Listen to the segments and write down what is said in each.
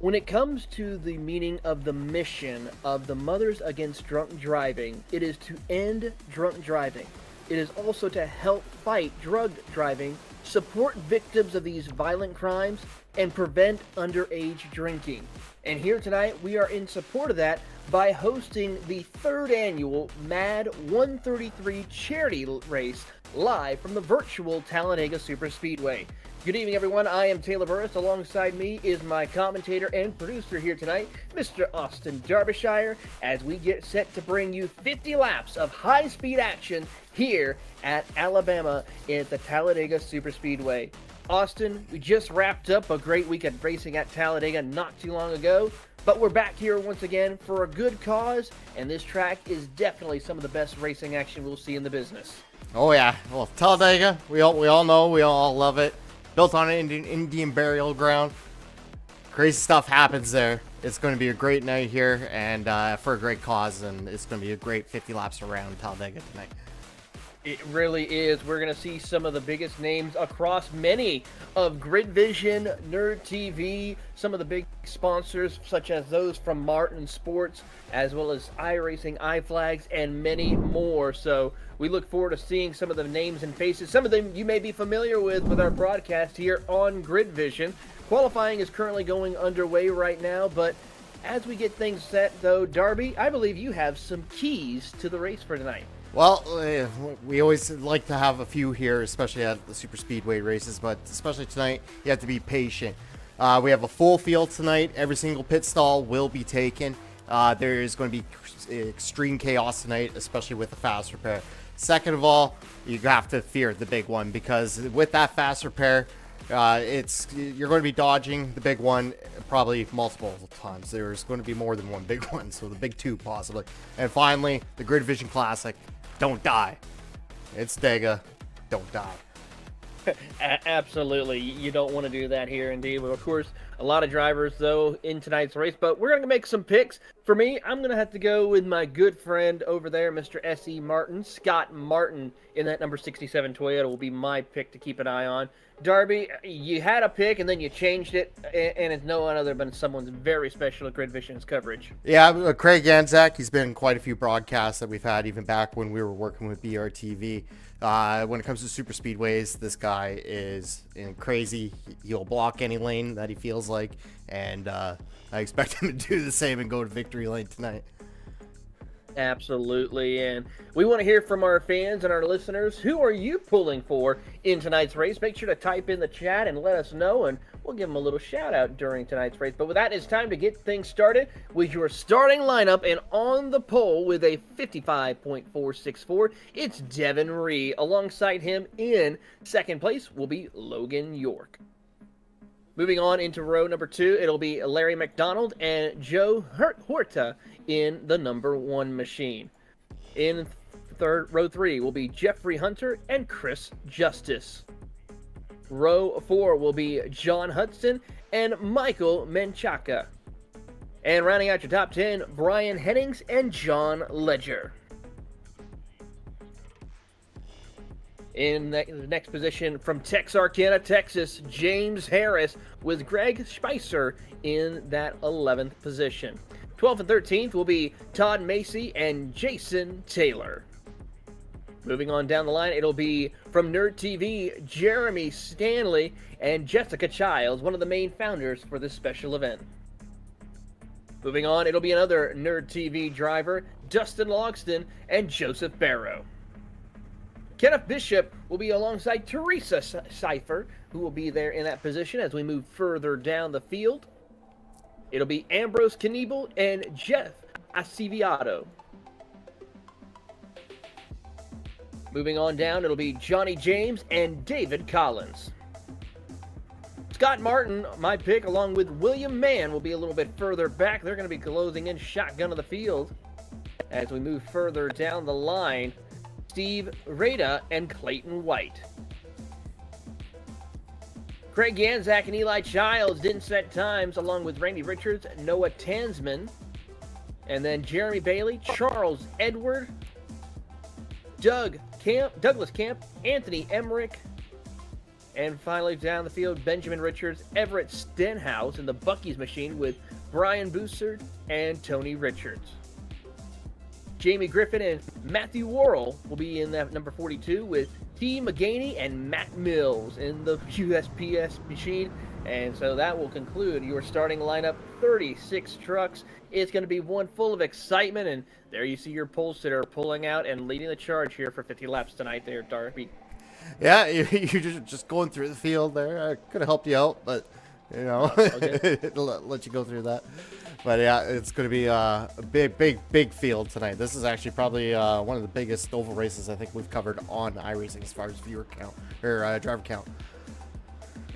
When it comes to the meaning of the mission of the Mothers Against Drunk Driving, it is to end drunk driving. It is also to help fight drug driving, support victims of these violent crimes, and prevent underage drinking. And here tonight, we are in support of that by hosting the third annual MADD 133 charity race live from the virtual Talladega Superspeedway. Good evening, everyone. I am Taylor Burris. Alongside me is my commentator and producer here tonight, Mr. Austin Derbyshire, as we get set to bring you 50 laps of high-speed action here at Alabama at the Talladega Superspeedway. Austin, we just wrapped up a great week of racing at Talladega not too long ago, but we're back here once again for a good cause, and this track is definitely some of the best racing action we'll see in the business. Oh yeah, well, Talladega, we all know, we all love it. Built on an Indian burial ground. Crazy stuff happens there. It's going to be a great night here, and for a great cause, and it's going to be a great 50 laps around Talladega tonight. It really is. We're going to see some of the biggest names across many of Grid Vision, Nerd TV, some of the big sponsors such as those from Martin Sports, as well as iRacing, iFlags, and many more. So we look forward to seeing some of the names and faces. Some of them you may be familiar with our broadcast here on Grid Vision. Qualifying is currently going underway right now, but as we get things set, though, Darby, I believe you have some keys to the race for tonight. Well, we always like to have a few here, especially at the super speedway races, but especially tonight, you have to be patient. We have a full field tonight. Every single pit stall will be taken. There is going to be extreme chaos tonight, especially with the fast repair. Second of all, you have to fear the big one, because with that fast repair, you're going to be dodging the big one probably multiple times. There's going to be more than one big one, so the big two possibly. And finally, the Grid Vision Classic. Don't die. It's Dega. Don't die. Absolutely. You don't want to do that here, indeed. Well, of course, a lot of drivers, though, in tonight's race, but we're going to make some picks. For me, I'm going to have to go with my good friend over there, Mr. S.E. Martin. Scott Martin in that number 67 Toyota will be my pick to keep an eye on. Darby, you had a pick and then you changed it, and it's no one other than someone's very special at Grid Vision's coverage. Yeah, Craig Anzac. He's been in quite a few broadcasts that we've had, even back when we were working with BRTV. When it comes to super speedways, this guy is crazy. He'll block any lane that he feels like, and I expect him to do the same and go to victory lane tonight. Absolutely, and we want to hear from our fans and our listeners. Who are you pulling for in tonight's race? Make sure to type in the chat and let us know, and we'll give them a little shout out during tonight's race. But with that, it's time to get things started with your starting lineup. And on the pole with a 55.464, it's Devin Ree. Alongside him in second place will be Logan York. Moving on into row number 2, it'll be Larry McDonald and Joe Horta in the number 1 machine. In row 3 will be Jeffrey Hunter and Chris Justice. Row 4 will be John Hudson and Michael Menchaca. And rounding out your top 10, Brian Hennings and John Ledger. In the next position from Texarkana, Texas, James Harris with Greg Spicer in that 11th position. 12th and 13th will be Todd Macy and Jason Taylor. Moving on down the line, it'll be from Nerd TV, Jeremy Stanley and Jessica Childs, one of the main founders for this special event. Moving on, it'll be another Nerd TV driver, Dustin Logston and Joseph Barrow. Kenneth Bishop will be alongside Teresa Cipher, who will be there in that position as we move further down the field. It'll be Ambrose Kniebel and Jeff Aceviado. Moving on down, it'll be Johnny James and David Collins. Scott Martin, my pick, along with William Mann, will be a little bit further back. They're going to be closing in shotgun of the field as we move further down the line. Steve Rada and Clayton White. Craig Ganzak and Eli Childs didn't set times, along with Randy Richards, Noah Tansman, and then Jeremy Bailey, Charles Edward, Douglas Camp, Anthony Emmerich, And finally, down the field, Benjamin Richards, Everett Stenhouse in the Bucky's machine with Brian Booster and Tony Richards. Jamie Griffin and Matthew Worrell will be in that number 42 with T. McGaney and Matt Mills in the USPS machine. And so that will conclude your starting lineup, 36 trucks. It's going to be one full of excitement, and there you see your pole sitter pulling out and leading the charge here for 50 laps tonight there, Darby. Yeah, you're just going through the field there. I could have helped you out, but, you know, let you go through that. But, yeah, it's going to be a big field tonight. This is actually probably one of the biggest oval races I think we've covered on iRacing as far as viewer count, or driver count.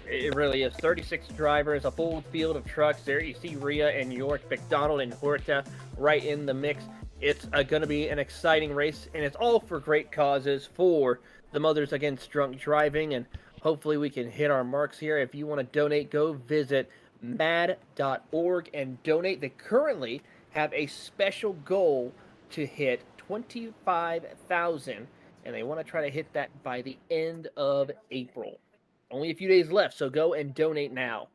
It really is. 36 drivers, a full field of trucks. There you see Rhea and York, McDonald and Huerta right in the mix. It's going to be an exciting race, and it's all for great causes for the Mothers Against Drunk Driving, and hopefully we can hit our marks here. If you want to donate, go visit MADD.org and donate. They currently have a special goal to hit 25,000, and they want to try to hit that by the end of April. Only a few days left, so go and donate now.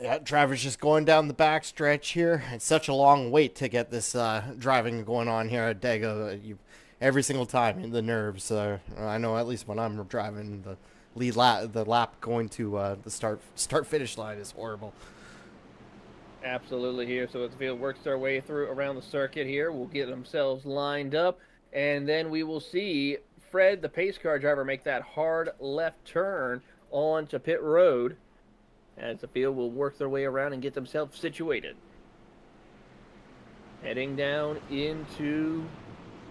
Yeah, Travis just going down the back stretch here. It's such a long wait to get this driving going on here at Dega. Every single time, the nerves. I know at least when I'm driving, the lap going to the start finish line is horrible. Absolutely here. So as the field works their way through around the circuit here, we'll get themselves lined up. And then we will see Fred, the pace car driver, make that hard left turn onto pit road as the field will work their way around and get themselves situated. Heading down into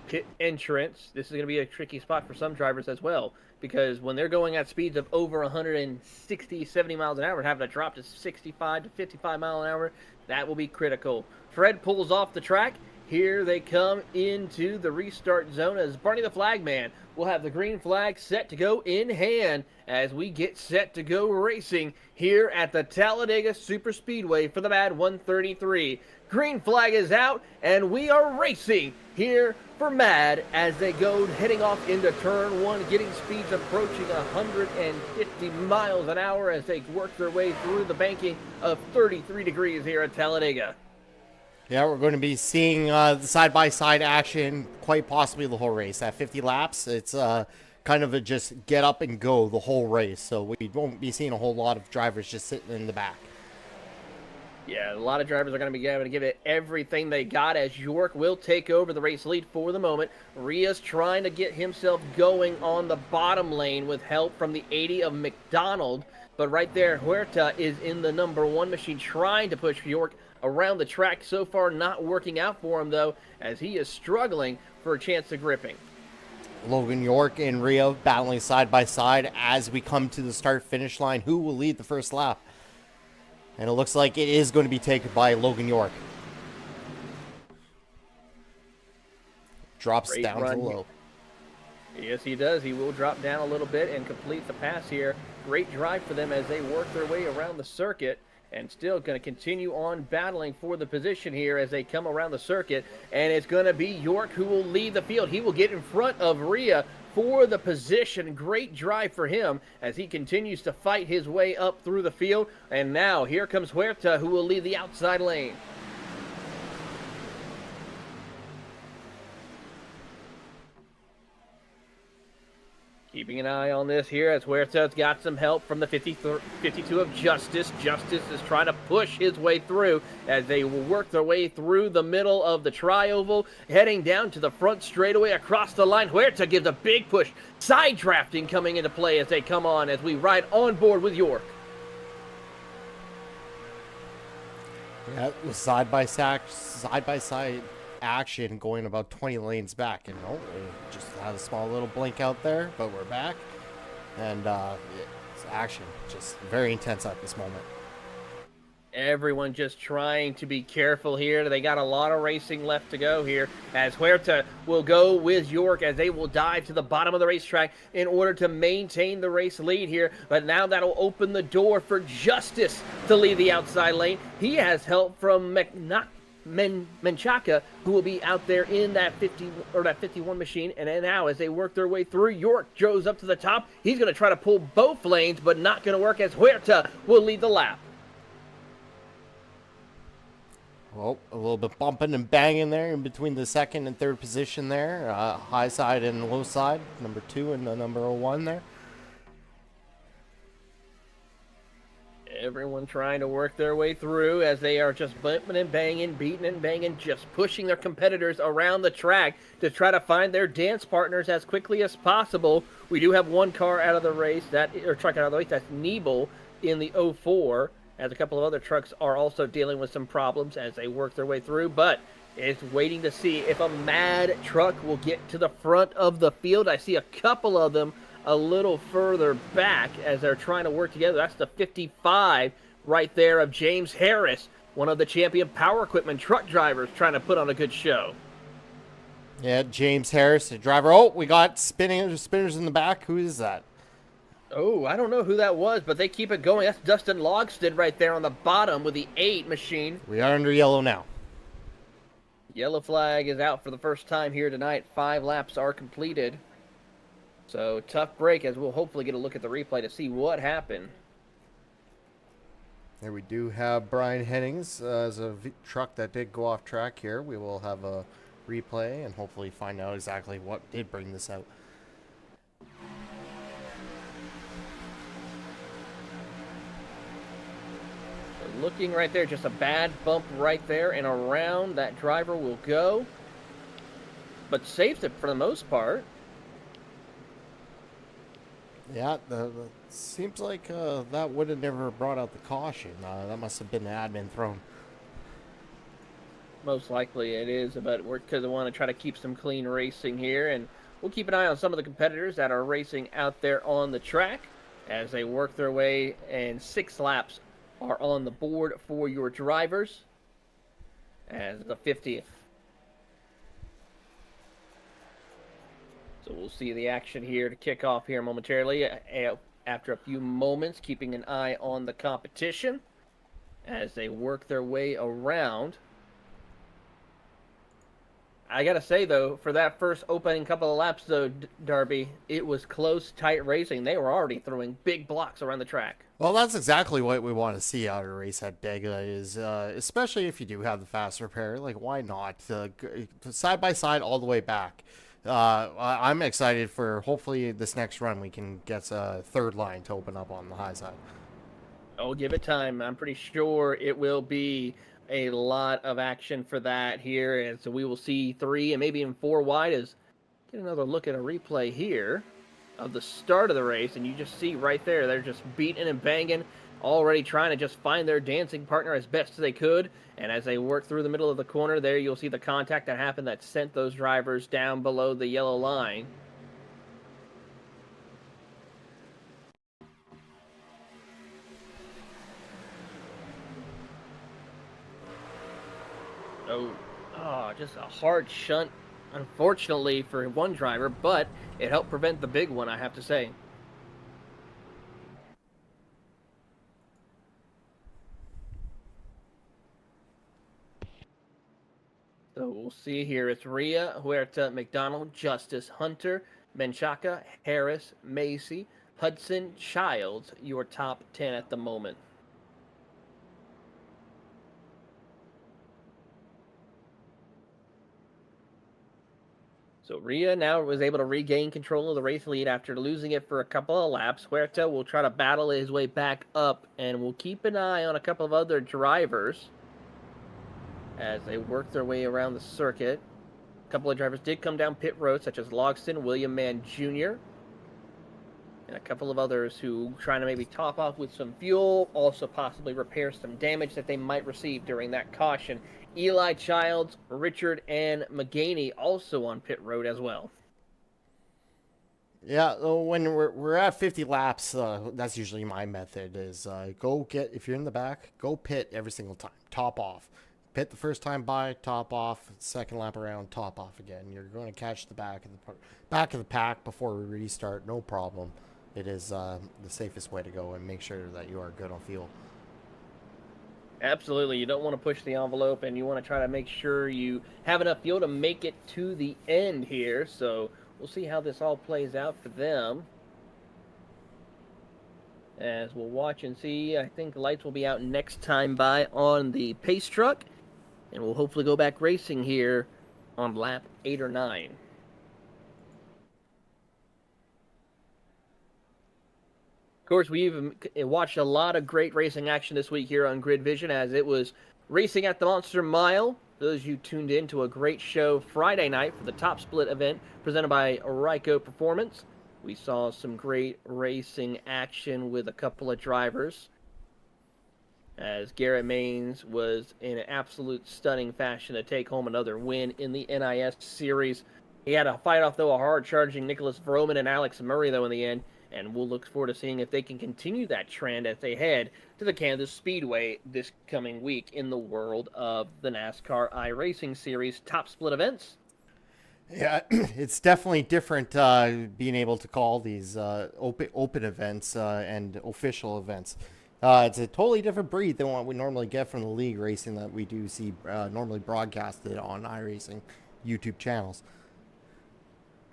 pit entrance. This is going to be a tricky spot for some drivers as well, because when they're going at speeds of over 160, 70 miles an hour and having to drop to 65 to 55 mile an hour, that will be critical. Fred pulls off the track. Here they come into the restart zone as Barney the Flagman will have the green flag set to go in hand as we get set to go racing here at the Talladega Superspeedway for the MADD 133. Green flag is out and we are racing here for MADD as they go heading off into turn one, getting speeds approaching 150 miles an hour as they work their way through the banking of 33 degrees here at Talladega. Yeah, we're going to be seeing the side-by-side action, quite possibly the whole race. At 50 laps, it's kind of a just get up and go the whole race. So we won't be seeing a whole lot of drivers just sitting in the back. Yeah, a lot of drivers are going to be able to give it everything they got as York will take over the race lead for the moment. Rhea's trying to get himself going on the bottom lane with help from the 80 of McDonald. But right there, Huerta is in the number one machine trying to push York around the track. So far not working out for him, though, as he is struggling for a chance of gripping. Logan York and Rhea battling side by side as we come to the start-finish line. Who will lead the first lap? And it looks like it is going to be taken by Logan York. Drops Great down run. to low. Yes, he does. He will drop down a little bit and complete the pass here. Great drive for them as they work their way around the circuit. And still going to continue on battling for the position here as they come around the circuit. And it's going to be York who will lead the field. He will get in front of Rhea for the position. Great drive for him as he continues to fight his way up through the field. And now here comes Huerta who will lead the outside lane. Keeping an eye on this here as Huerta's got some help from the 52 of Justice. Justice is trying to push his way through as they will work their way through the middle of the tri-oval, heading down to the front straightaway across the line. Huerta gives a big push. Side drafting coming into play as they come on as we ride on board with York. Yeah, with side-by-side action going about 20 lanes back, and just had a small little blink out there, but we're back, and it's action just very intense at this moment. Everyone just trying to be careful here. They got a lot of racing left to go here as Huerta will go with York as they will dive to the bottom of the racetrack in order to maintain the race lead here. But now that'll open the door for Justice to lead the outside lane. He has help from Menchaca, who will be out there in that 50 or that 51 machine. And then now, as they work their way through, York goes up to the top. He's going to try to pull both lanes, but not going to work, as Huerta will lead the lap. Well, a little bit bumping and banging there in between the second and third position there. High side and low side, number 2 and the number 1 there. Everyone trying to work their way through as they are just bumping and banging, beating and banging, just pushing their competitors around the track to try to find their dance partners as quickly as possible. We do have one car out of the race, or truck out of the race, that's Nebel in the 04, as a couple of other trucks are also dealing with some problems as they work their way through, but it's waiting to see if a MADD truck will get to the front of the field. I see a couple of them a little further back as they're trying to work together. That's the 55 right there of James Harris, one of the champion power equipment truck drivers, trying to put on a good show. Yeah, James Harris, the driver. Oh, we got spinners in the back. Who is that? Oh, I don't know who that was, but they keep it going. That's Dustin Logsted right there on the bottom with the 8 machine. We are under yellow now. Yellow flag is out for the first time here tonight. 5 laps are completed. So, tough break, as we'll hopefully get a look at the replay to see what happened. There we do have Brian Hennings as a truck that did go off track here. We will have a replay and hopefully find out exactly what did bring this out. So looking right there, just a bad bump right there, and around that driver will go. But saved it for the most part. Yeah, seems like that would have never brought out the caution. That must have been the admin thrown. Most likely it is, but we're because I want to try to keep some clean racing here, and we'll keep an eye on some of the competitors that are racing out there on the track as they work their way, and 6 laps are on the board for your drivers as the 50th. So we'll see the action here to kick off here momentarily after a few moments, keeping an eye on the competition as they work their way around. I got to say, though, for that first opening couple of laps, though, Darby, it was close, tight racing. They were already throwing big blocks around the track. Well, that's exactly what we want to see out of a race at Dega, is especially if you do have the fast repair. Like, why not? Side by side all the way back. I'm excited for hopefully this next run we can get a third line to open up on the high side. Oh, give it time. I'm pretty sure it will be a lot of action for that here, and so we will see 3 and maybe even 4 wide. As get another look at a replay here of the start of the race, and you just see right there they're just beating and banging, already trying to just find their dancing partner as best as they could. And as they work through the middle of the corner there, you'll see the contact that happened that sent those drivers down below the yellow line. Oh, just a hard shunt, unfortunately, for one driver, but it helped prevent the big one, I have to say. So we'll see here. It's Rhea, Huerta, McDonald, Justice, Hunter, Menchaca, Harris, Macy, Hudson, Childs, your top 10 at the moment. So Rhea now was able to regain control of the race lead after losing it for a couple of laps. Huerta will try to battle his way back up, and we'll keep an eye on a couple of other drivers as they work their way around the circuit. A couple of drivers did come down pit road, such as Logston, William Mann Jr., and a couple of others who trying to maybe top off with some fuel, also possibly repair some damage that they might receive during that caution. Eli Childs, Richard, and McGaney also on pit road as well. Yeah, when we're at 50 laps, that's usually my method, is if you're in the back, go pit every single time, top off. Pit the first time by, top off. Second lap around, top off again. You're going to catch the back of the pack before we restart, no problem. It is the safest way to go, and make sure that you are good on fuel. Absolutely. You don't want to push the envelope, and you want to try to make sure you have enough fuel to make it to the end here. So we'll see how this all plays out for them. As we'll watch and see, I think the lights will be out next time by on the pace truck, and we'll hopefully go back racing here on lap 8 or 9. Of course, we've watched a lot of great racing action this week here on Grid Vision, as it was racing at the Monster Mile. Those you tuned in to a great show Friday night for the Top Split event presented by Ryko Performance. We saw some great racing action with a couple of drivers, as Garrett Maines was in an absolute stunning fashion to take home another win in the NIS Series. He had to fight off, though, a hard-charging Nicholas Vroman and Alex Murray, though, in the end, and we'll look forward to seeing if they can continue that trend as they head to the Kansas Speedway this coming week in the world of the NASCAR iRacing Series Top Split events. Yeah, it's definitely different being able to call these open events and official events. It's a totally different breed than what we normally get from the league racing that we do see normally broadcasted on iRacing YouTube channels.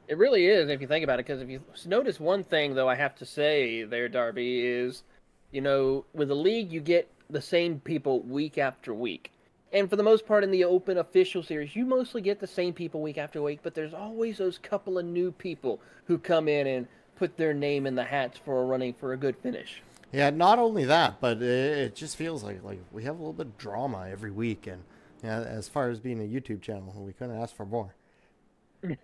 It really is, if you think about it, because if you notice one thing, though, I have to say there, Darby, is, you know, with the league, you get the same people week after week. And for the most part in the Open official series, you mostly get the same people week after week, but there's always those couple of new people who come in and put their name in the hats for running for a good finish. Yeah, not only that, but it just feels like we have a little bit of drama every week. And yeah, as far as being a YouTube channel, we couldn't ask for more.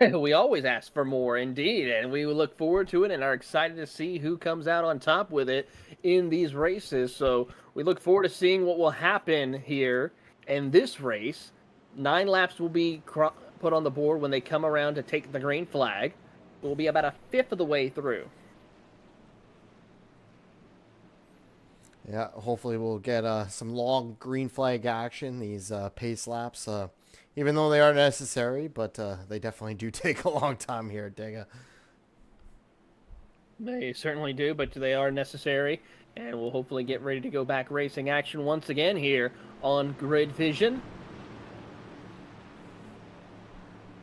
We always ask for more, indeed, and we look forward to it and are excited to see who comes out on top with it in these races. So we look forward to seeing what will happen here in this race. 9 laps will be put on the board when they come around to take the green flag. We'll be about a fifth of the way through. Yeah, hopefully we'll get some long green flag action, these pace laps, even though they are necessary, but they definitely do take a long time here at Dega. They certainly do, but they are necessary, and we'll hopefully get ready to go back racing action once again here on Grid Vision.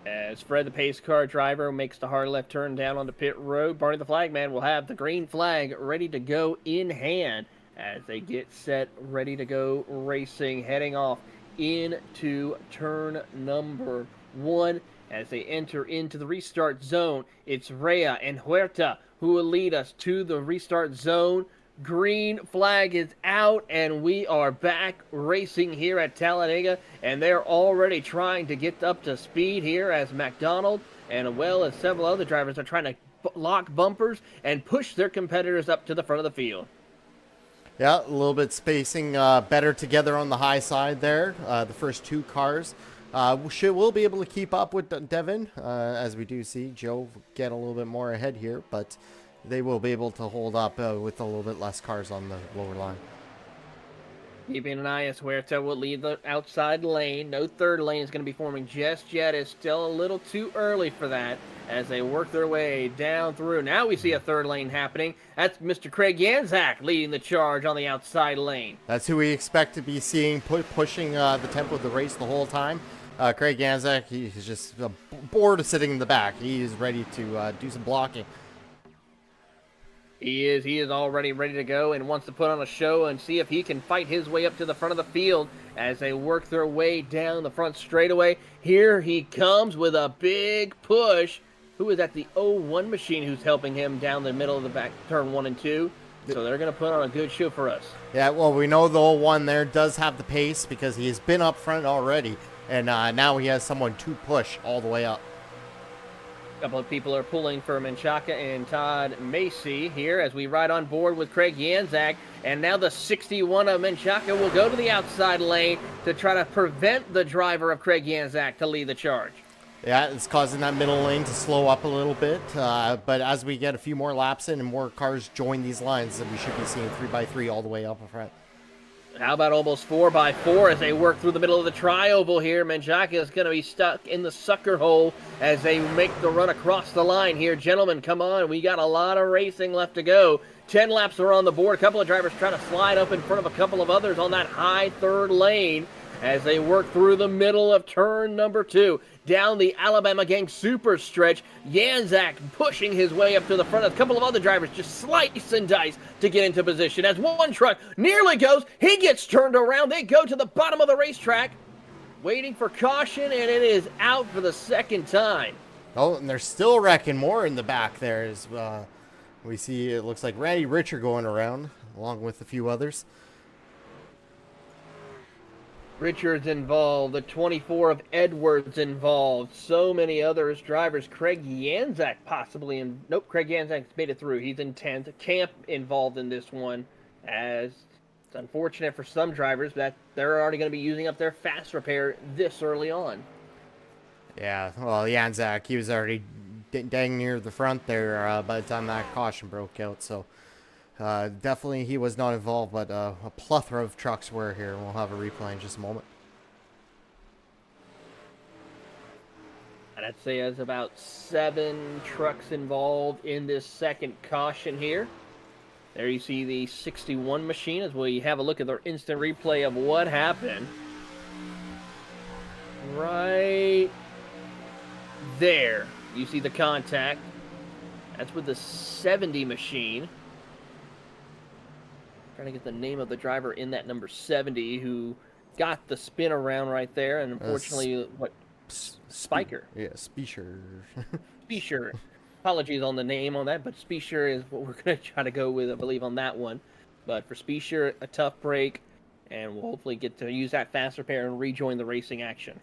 As Fred, the pace car driver, makes the hard left turn down onto pit road, Barney the flagman will have the green flag ready to go in hand as they get set, ready to go racing, heading off into turn number 1. As they enter into the restart zone, it's Rhea and Huerta who will lead us to the restart zone. Green flag is out, and we are back racing here at Talladega, and they're already trying to get up to speed here as McDonald and well as several other drivers are trying to lock bumpers and push their competitors up to the front of the field. Yeah, a little bit spacing better together on the high side there. The first 2 cars will be able to keep up with Devin, as we do see Joe get a little bit more ahead here, but they will be able to hold up with a little bit less cars on the lower line. Keeping an eye as Huerta will lead the outside lane. No third lane is going to be forming just yet. It's still a little too early for that as they work their way down through. Now we see a third lane happening. That's Mr. Craig Yanzak leading the charge on the outside lane. That's who we expect to be seeing pushing the tempo of the race the whole time. Craig Yanzak, he's just bored of sitting in the back. He is ready to do some blocking. He is already ready to go and wants to put on a show and see if he can fight his way up to the front of the field as they work their way down the front straightaway. Here he comes with a big push. Who is at the 01 machine who's helping him down the middle of the back, turn 1 and 2. So they're going to put on a good show for us. Yeah, well, we know the 01 there does have the pace because he has been up front already, and now he has someone to push all the way up. A couple of people are pulling for Menchaca and Todd Macy here as we ride on board with Craig Yanzak. And now the 61 of Menchaca will go to the outside lane to try to prevent the driver of Craig Yanzak to lead the charge. Yeah, it's causing that middle lane to slow up a little bit. But as we get a few more laps in and more cars join these lines, then we should be seeing 3x3 all the way up in front. How about almost 4x4 as they work through the middle of the tri-oval here? Menchaca is going to be stuck in the sucker hole as they make the run across the line here. Gentlemen, come on. We got a lot of racing left to go 10 laps are on the board. A couple of drivers trying to slide up in front of a couple of others on that high third lane as they work through the middle of turn number 2. Down the Alabama Gang super stretch, Janzak pushing his way up to the front. A couple of other drivers just slice and dice to get into position. As one truck nearly goes, he gets turned around. They go to the bottom of the racetrack, waiting for caution, and it is out for the second time. Oh, and they're still wrecking more in the back there. As we see, it looks like Randy Richer going around, along with a few others. Richards involved, the 24 of Edwards involved, so many others drivers. Craig Janzak possibly nope, Craig Janzak's made it through. He's in 10th. Camp involved in this one, as it's unfortunate for some drivers that they're already going to be using up their fast repair this early on. Yeah, well, Janzak, he was already dang near the front there by the time that caution broke out, so definitely he was not involved, but a plethora of trucks were here, and we'll have a replay in just a moment. I'd say there's about 7 trucks involved in this second caution here. There you see the 61 machine as we have a look at the instant replay of what happened. Right there, you see the contact. That's with the 70 machine. Trying to get the name of the driver in that number 70 who got the spin around right there, and unfortunately, Spiker. Yeah, Spicher. Spicher. Apologies on the name on that, but Spicher is what we're going to try to go with, I believe, on that one. But for Spicher, a tough break, and we'll hopefully get to use that fast repair and rejoin the racing action.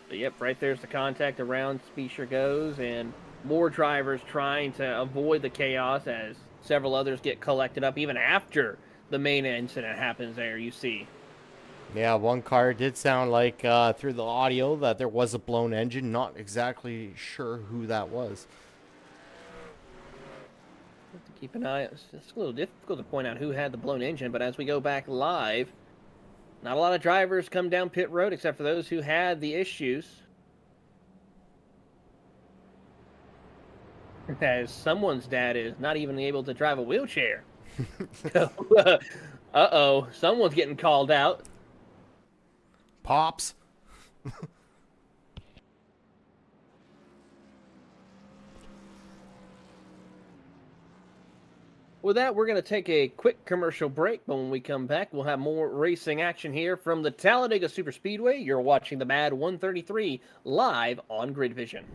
So, yep, right there's the contact. Around Spicher goes, and more drivers trying to avoid the chaos as several others get collected up even after the main incident happens there, you see. Yeah, one car did sound like through the audio that there was a blown engine. Not exactly sure who that was. Have to keep an eye. It's a little difficult to point out who had the blown engine, but as we go back live, not a lot of drivers come down pit road except for those who had the issues. As someone's dad is not even able to drive a wheelchair. Uh-oh, someone's getting called out. Pops. With that, we're going to take a quick commercial break, but when we come back, we'll have more racing action here from the Talladega Superspeedway. You're watching the MADD 133 live on Grid Vision.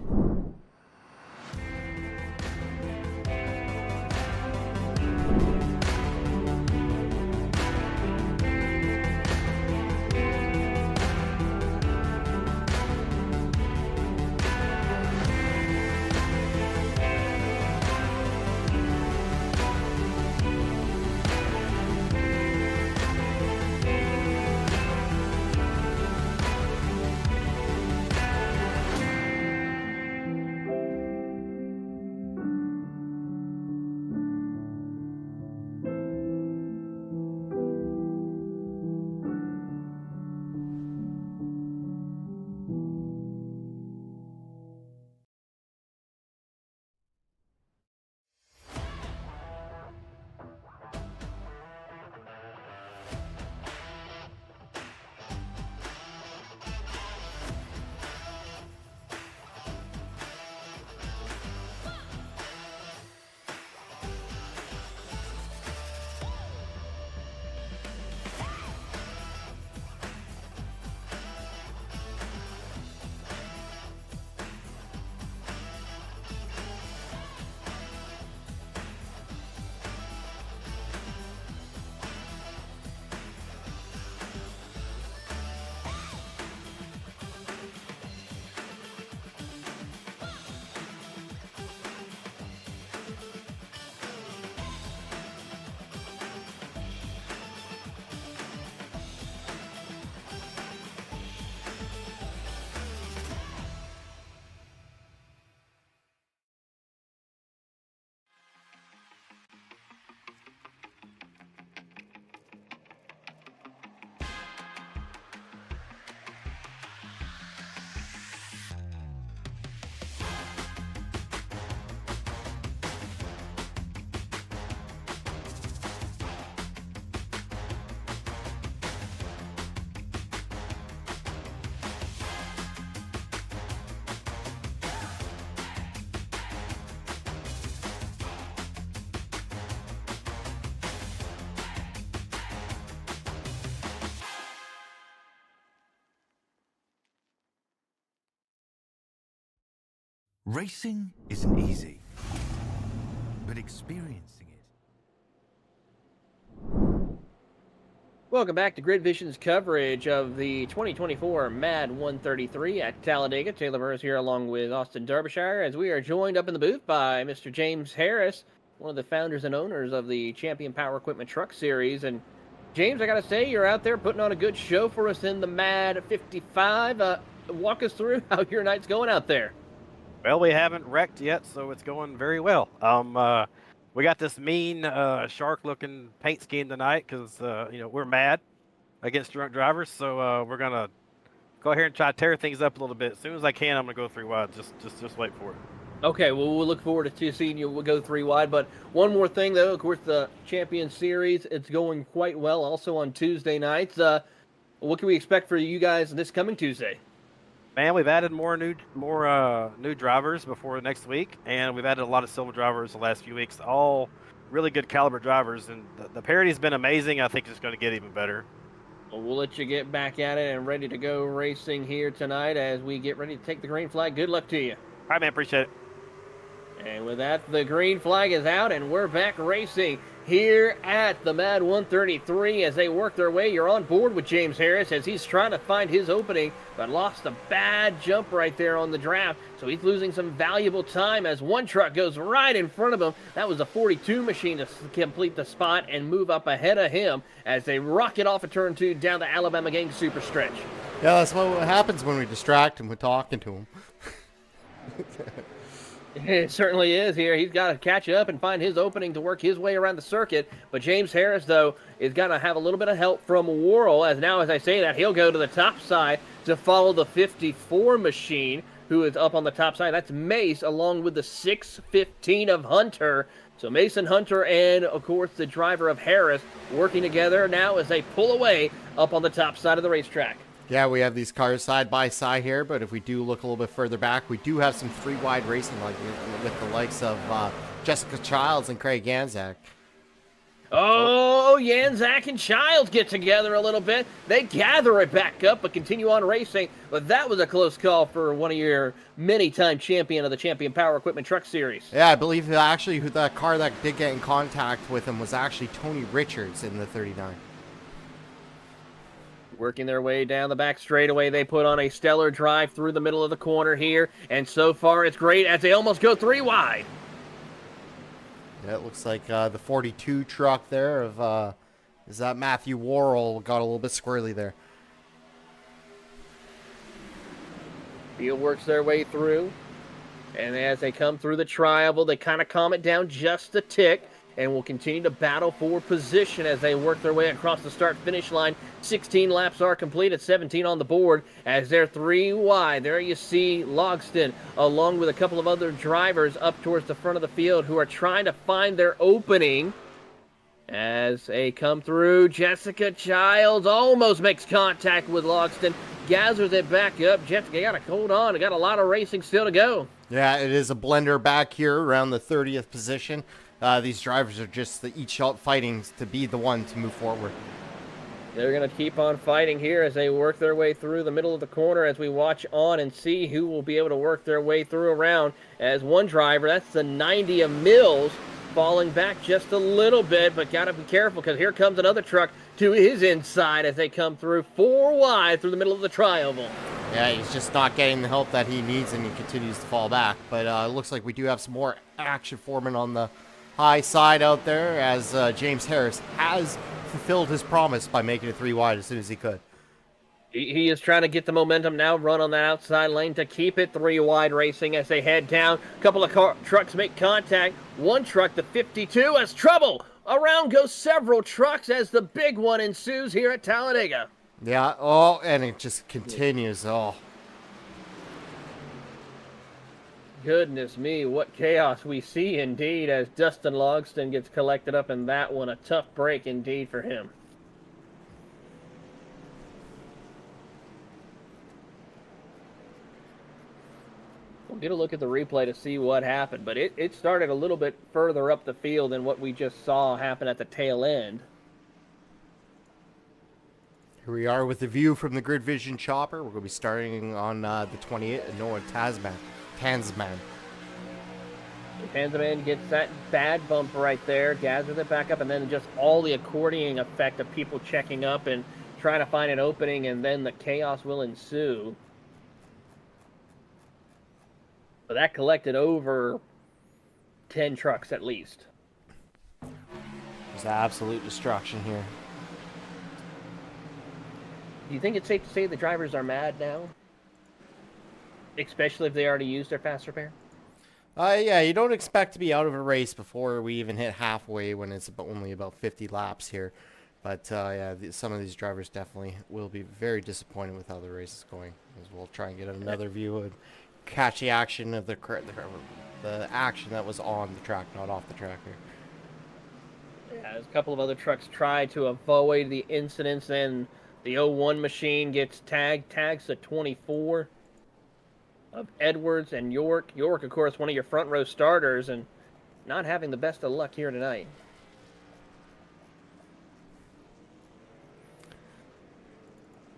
Racing isn't easy, but experiencing it. Welcome back to Grid Vision's coverage of the 2024 MADD 133 at Talladega. Taylor Burris here along with Austin Derbyshire as we are joined up in the booth by Mr. James Harris, one of the founders and owners of the Champion Power Equipment Truck Series. And James, I got to say, you're out there putting on a good show for us in the MADD 55. Walk us through how your night's going out there. Well, we haven't wrecked yet, so it's going very well. We got this mean shark-looking paint scheme tonight because we're mad against drunk drivers. So we're gonna go ahead and try to tear things up a little bit. As soon as I can, I'm gonna go 3 wide. Just wait for it. Okay, well, we'll look forward to seeing you go 3 wide. But one more thing, though, of course, the Champion Series, it's going quite well. Also on Tuesday nights, what can we expect for you guys this coming Tuesday? Man, we've added more new drivers before next week, and we've added a lot of silver drivers the last few weeks. All really good caliber drivers, and the parity's been amazing. I think it's going to get even better. Well, we'll let you get back at it and ready to go racing here tonight as we get ready to take the green flag. Good luck to you. All right, man. Appreciate it. And with that, the green flag is out, and we're back racing here at the MADD 133 as they work their way. You're on board with James Harris as he's trying to find his opening, but lost a bad jump right there on the draft. So he's losing some valuable time as one truck goes right in front of him. That was a 42 machine to complete the spot and move up ahead of him as they rocket off of turn 2 down the Alabama Gang super stretch. Yeah, that's what happens when we distract him with talking to him. It certainly is here. He's got to catch up and find his opening to work his way around the circuit. But James Harris, though, is going to have a little bit of help from Worrell. As now, as I say that, he'll go to the top side to follow the 54 machine, who is up on the top side. That's Mace, along with the 615 of Hunter. So Mason Hunter and, of course, the driver of Harris working together now as they pull away up on the top side of the racetrack. Yeah, we have these cars side by side here, but if we do look a little bit further back, we do have some 3 wide racing like with the likes of Jessica Childs and Craig Ganzak. Oh, Yanzak and Childs get together a little bit. They gather it back up but continue on racing. But that was a close call for one of your many-time champion of the Champion Power Equipment Truck Series. Yeah, I believe actually who that car that did get in contact with him was actually Tony Richards in the 39. Working their way down the back straightaway, they put on a stellar drive through the middle of the corner here, and so far it's great as they almost go 3 wide. Yeah, it looks like the 42 truck there of, is that Matthew Worrell, got a little bit squirrely there. Field works their way through, and as they come through the tri-oval, they kind of calm it down just a tick, and will continue to battle for position as they work their way across the start-finish line. 16 laps are completed, 17 on the board as they're 3 wide. There you see Logston along with a couple of other drivers up towards the front of the field who are trying to find their opening. As they come through, Jessica Childs almost makes contact with Logston, gathers it back up. Jessica got to hold on. Got a lot of racing still to go. Yeah, it is a blender back here around the 30th position. These drivers are just each out fighting to be the one to move forward. They're going to keep on fighting here as they work their way through the middle of the corner as we watch on and see who will be able to work their way through around. As one driver, that's the 90 of Mills, falling back just a little bit, but got to be careful because here comes another truck to his inside as they come through 4 wide through the middle of the tri-oval. Yeah, he's just not getting the help that he needs, and he continues to fall back. But it looks like we do have some more action forming on the high side out there as James Harris has fulfilled his promise by making it 3 wide as soon as he could. He is trying to get the momentum now, run on that outside lane to keep it 3 wide racing as they head down. A couple of trucks make contact. One truck, the 52, has trouble. Around go several trucks as the big one ensues here at Talladega. Yeah, oh, and it just continues. Oh. Goodness me, what chaos we see indeed as Dustin Logston gets collected up in that one. A tough break indeed for him. We'll get a look at the replay to see what happened, but it started a little bit further up the field than what we just saw happen at the tail end. Here we are with the view from the Grid Vision chopper. We're going to be starting on the 28th, Noah Tansman. Panzerman gets that bad bump right there, gathers it back up, and then just all the accordioning effect of people checking up and trying to find an opening, and then the chaos will ensue. But that collected over 10 trucks at least. There's absolute destruction here. Do you think it's safe to say the drivers are mad now? Especially if they already used their fast repair? Yeah, you don't expect to be out of a race before we even hit halfway when it's only about 50 laps here. But yeah, some of these drivers definitely will be very disappointed with how the race is going. As we'll try and get another view and catch the action of the action that was on the track, not off the track here. Yeah, there's a couple of other trucks try to avoid the incidents, and the 01 machine gets tags to 24 of Edwards and York. York, of course, one of your front row starters, and not having the best of luck here tonight.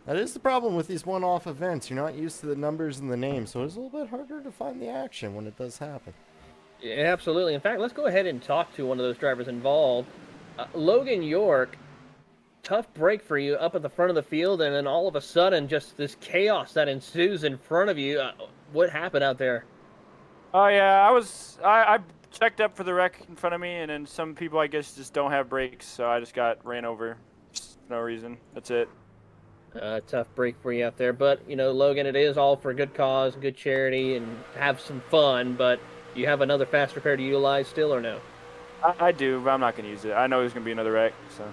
That is the problem with these one-off events. You're not used to the numbers and the names, so it's a little bit harder to find the action when it does happen. Yeah, absolutely. In fact, let's go ahead and talk to one of those drivers involved. Logan York, tough break for you up at the front of the field, and then all of a sudden, just this chaos that ensues in front of you. What happened out there? Oh yeah, I checked up for the wreck in front of me, and then some people I guess just don't have brakes, so I just got ran over. Just no reason. That's it. Tough break for you out there, but you know, Logan, it is all for a good cause, good charity, and have some fun. But you have another fast repair to utilize still, or no? I do, but I'm not gonna use it. I know there's gonna be another wreck, so.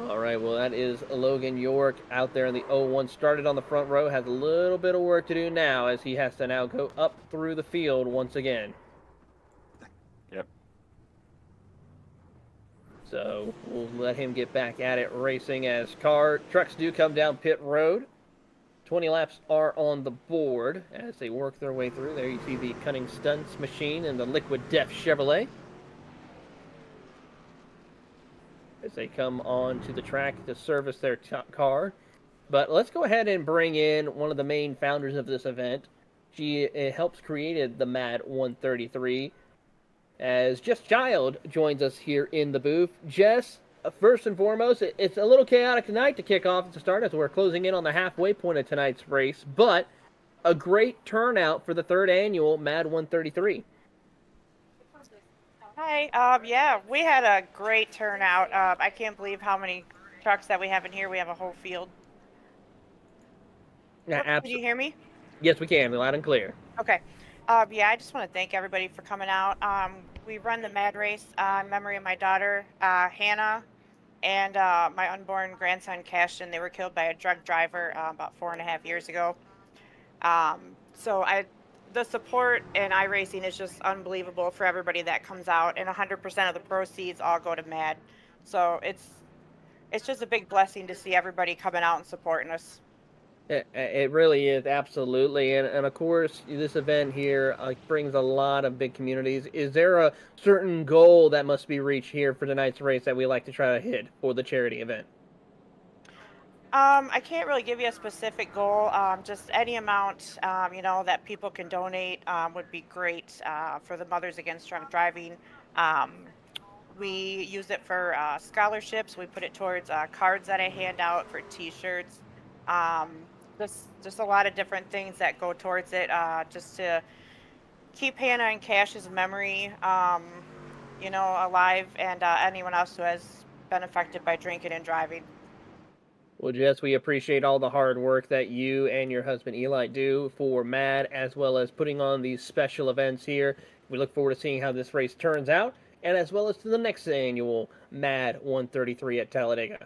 All right, well, that is Logan York out there in the 01. Started on the front row, has a little bit of work to do now as he has to now go up through the field once again. Yep. So we'll let him get back at it racing as trucks do come down pit road. 20 laps are on the board as they work their way through. There you see the Cunning Stunts machine and the Liquid Death Chevrolet as they come on to the track to service their car. But let's go ahead and bring in one of the main founders of this event. She helps created the MADD 133 as Jess Child joins us here in the booth. Jess, first and foremost, it's a little chaotic tonight to kick off to start as we're closing in on the halfway point of tonight's race, but a great turnout for the third annual MADD 133. Hi. Yeah, we had a great turnout. I can't believe how many trucks that we have in here. We have a whole field. Yeah, Can you absolutely. hear me? Yes, we can, loud and clear. Okay. Yeah, I just want to thank everybody for coming out. We run the MADD race in memory of my daughter, Hannah, and my unborn grandson, Cashton. They were killed by a drunk driver about 4.5 years ago. The support in iRacing is just unbelievable for everybody that comes out, and 100% of the proceeds all go to MADD. So it's just a big blessing to see everybody coming out and supporting us. It really is, absolutely. And of course, this event here brings a lot of big communities. Is there a certain goal that must be reached here for tonight's race that we like to try to hit for the charity event? I can't really give you a specific goal. Just any amount, that people can donate would be great for the Mothers Against Drunk Driving. We use it for scholarships. We put it towards cards that I hand out for T-shirts. Just a lot of different things that go towards it, just to keep Hannah and Cash's memory, alive, and anyone else who has been affected by drinking and driving. Well, Jess, we appreciate all the hard work that you and your husband Eli do for MADD, as well as putting on these special events here. We look forward to seeing how this race turns out, and as well as to the next annual MADD 133 at Talladega.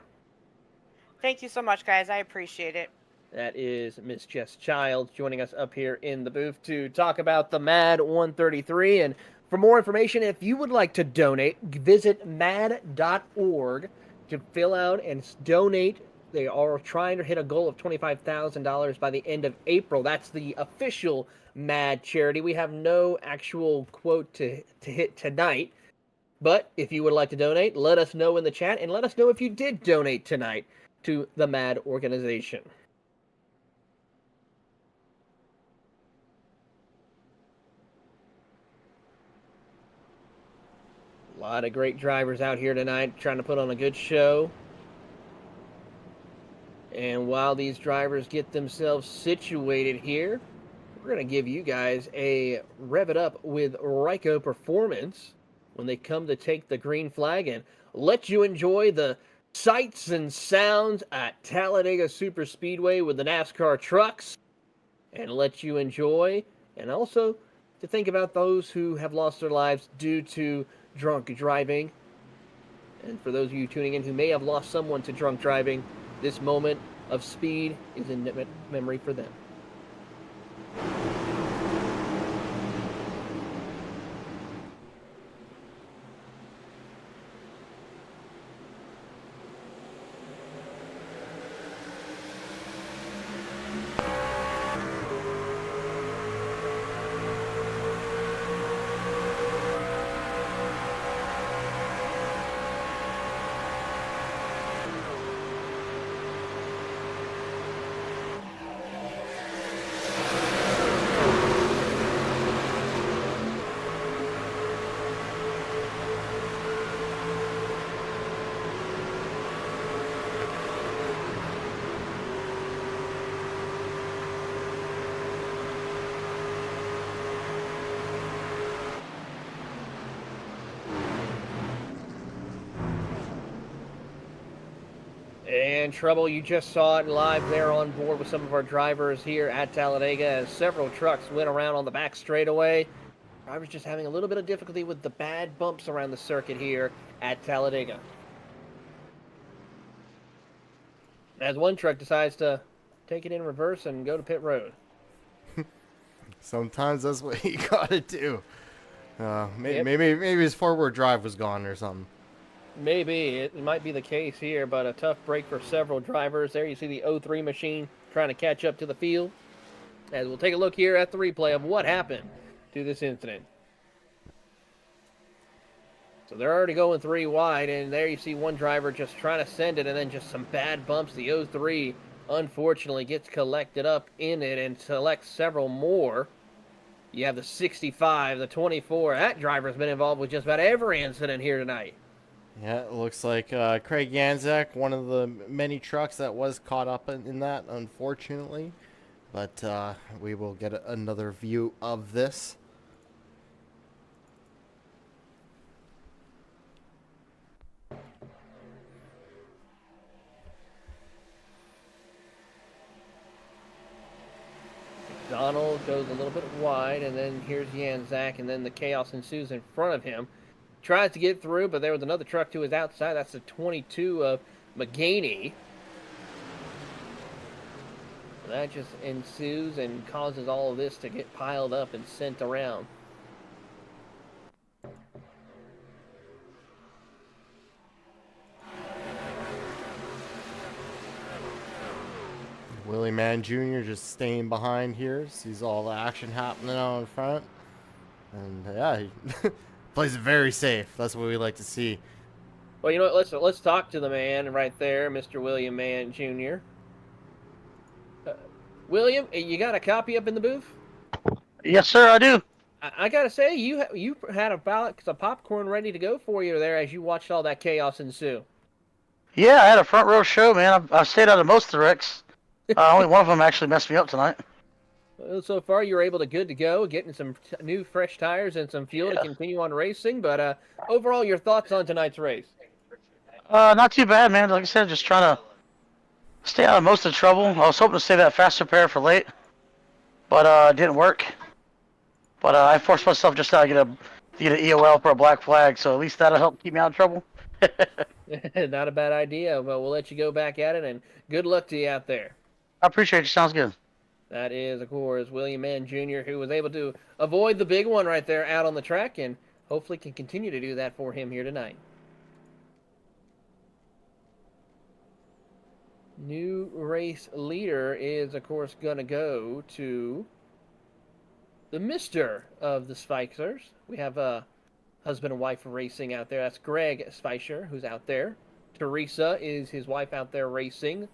Thank you so much, guys. I appreciate it. That is Miss Jess Childs joining us up here in the booth to talk about the MADD 133. And for more information, if you would like to donate, visit madd.org to fill out and donate. They are trying to hit a goal of $25,000 by the end of April. That's the official MADD charity. We have no actual quote to hit tonight. But if you would like to donate, let us know in the chat, and let us know if you did donate tonight to the MADD organization. lot of great drivers out here tonight trying to put on a good show. And while these drivers get themselves situated here, we're going to give you guys a Rev It Up with Ryko performance when they come to take the green flag and let you enjoy the sights and sounds at Talladega Superspeedway with the NASCAR trucks, and let you enjoy, and also to think about those who have lost their lives due to drunk driving. And for those of you tuning in who may have lost someone to drunk driving, this moment of speed is in memory for them. And Trouble, you just saw it live there on board with some of our drivers here at Talladega as several trucks went around on the back straightaway. Drivers just having a little bit of difficulty with the bad bumps around the circuit here at Talladega. As one truck decides to take it in reverse and go to pit road. Sometimes that's what you gotta do. Maybe his forward drive was gone or something. Maybe. It might be the case here, but a tough break for several drivers. There you see the 03 machine trying to catch up to the field. As we'll take a look here at the replay of what happened to this incident. So they're already going 3 wide, and there you see one driver just trying to send it, and then just some bad bumps. The 03, unfortunately, gets collected up in it and selects several more. You have the 65, the 24. That driver's been involved with just about every incident here tonight. Yeah, it looks like Craig Yanzak, one of the many trucks that was caught up in that, unfortunately. But we will get another view of this. Donald goes a little bit wide, and then here's Yanzak, and then the chaos ensues in front of him. Tries to get through, but there was another truck to his outside. That's the 22 of McGaney. That just ensues and causes all of this to get piled up and sent around. Willie Mann Jr. just staying behind here. Sees all the action happening out in front. And yeah, he plays it very safe. That's what we like to see. Well, you know what? Let's talk to the man right there, Mr. William Mann Jr. William, you got a copy up in the booth? Yes, sir, I do. I gotta say, you had a box of popcorn ready to go for you there as you watched all that chaos ensue. Yeah, I had a front row show, man. I stayed out of most of the wrecks. Only one of them actually messed me up tonight. Well, so far, you're able to good to go, getting some new fresh tires and some fuel to continue on racing. But overall, your thoughts on tonight's race? Not too bad, man. Like I said, just trying to stay out of most of the trouble. I was hoping to save that fast repair for late, but it didn't work. But I forced myself just to get an EOL for a black flag, so at least that'll help keep me out of trouble. Not a bad idea. Well, we'll let you go back at it, and good luck to you out there. I appreciate you. Sounds good. That is, of course, William Mann Jr., who was able to avoid the big one right there out on the track, and hopefully can continue to do that for him here tonight. New race leader is, of course, going to go to the Mr. of the Spikers. We have a husband and wife racing out there. That's Greg Spicer, who's out there. Teresa is his wife out there racing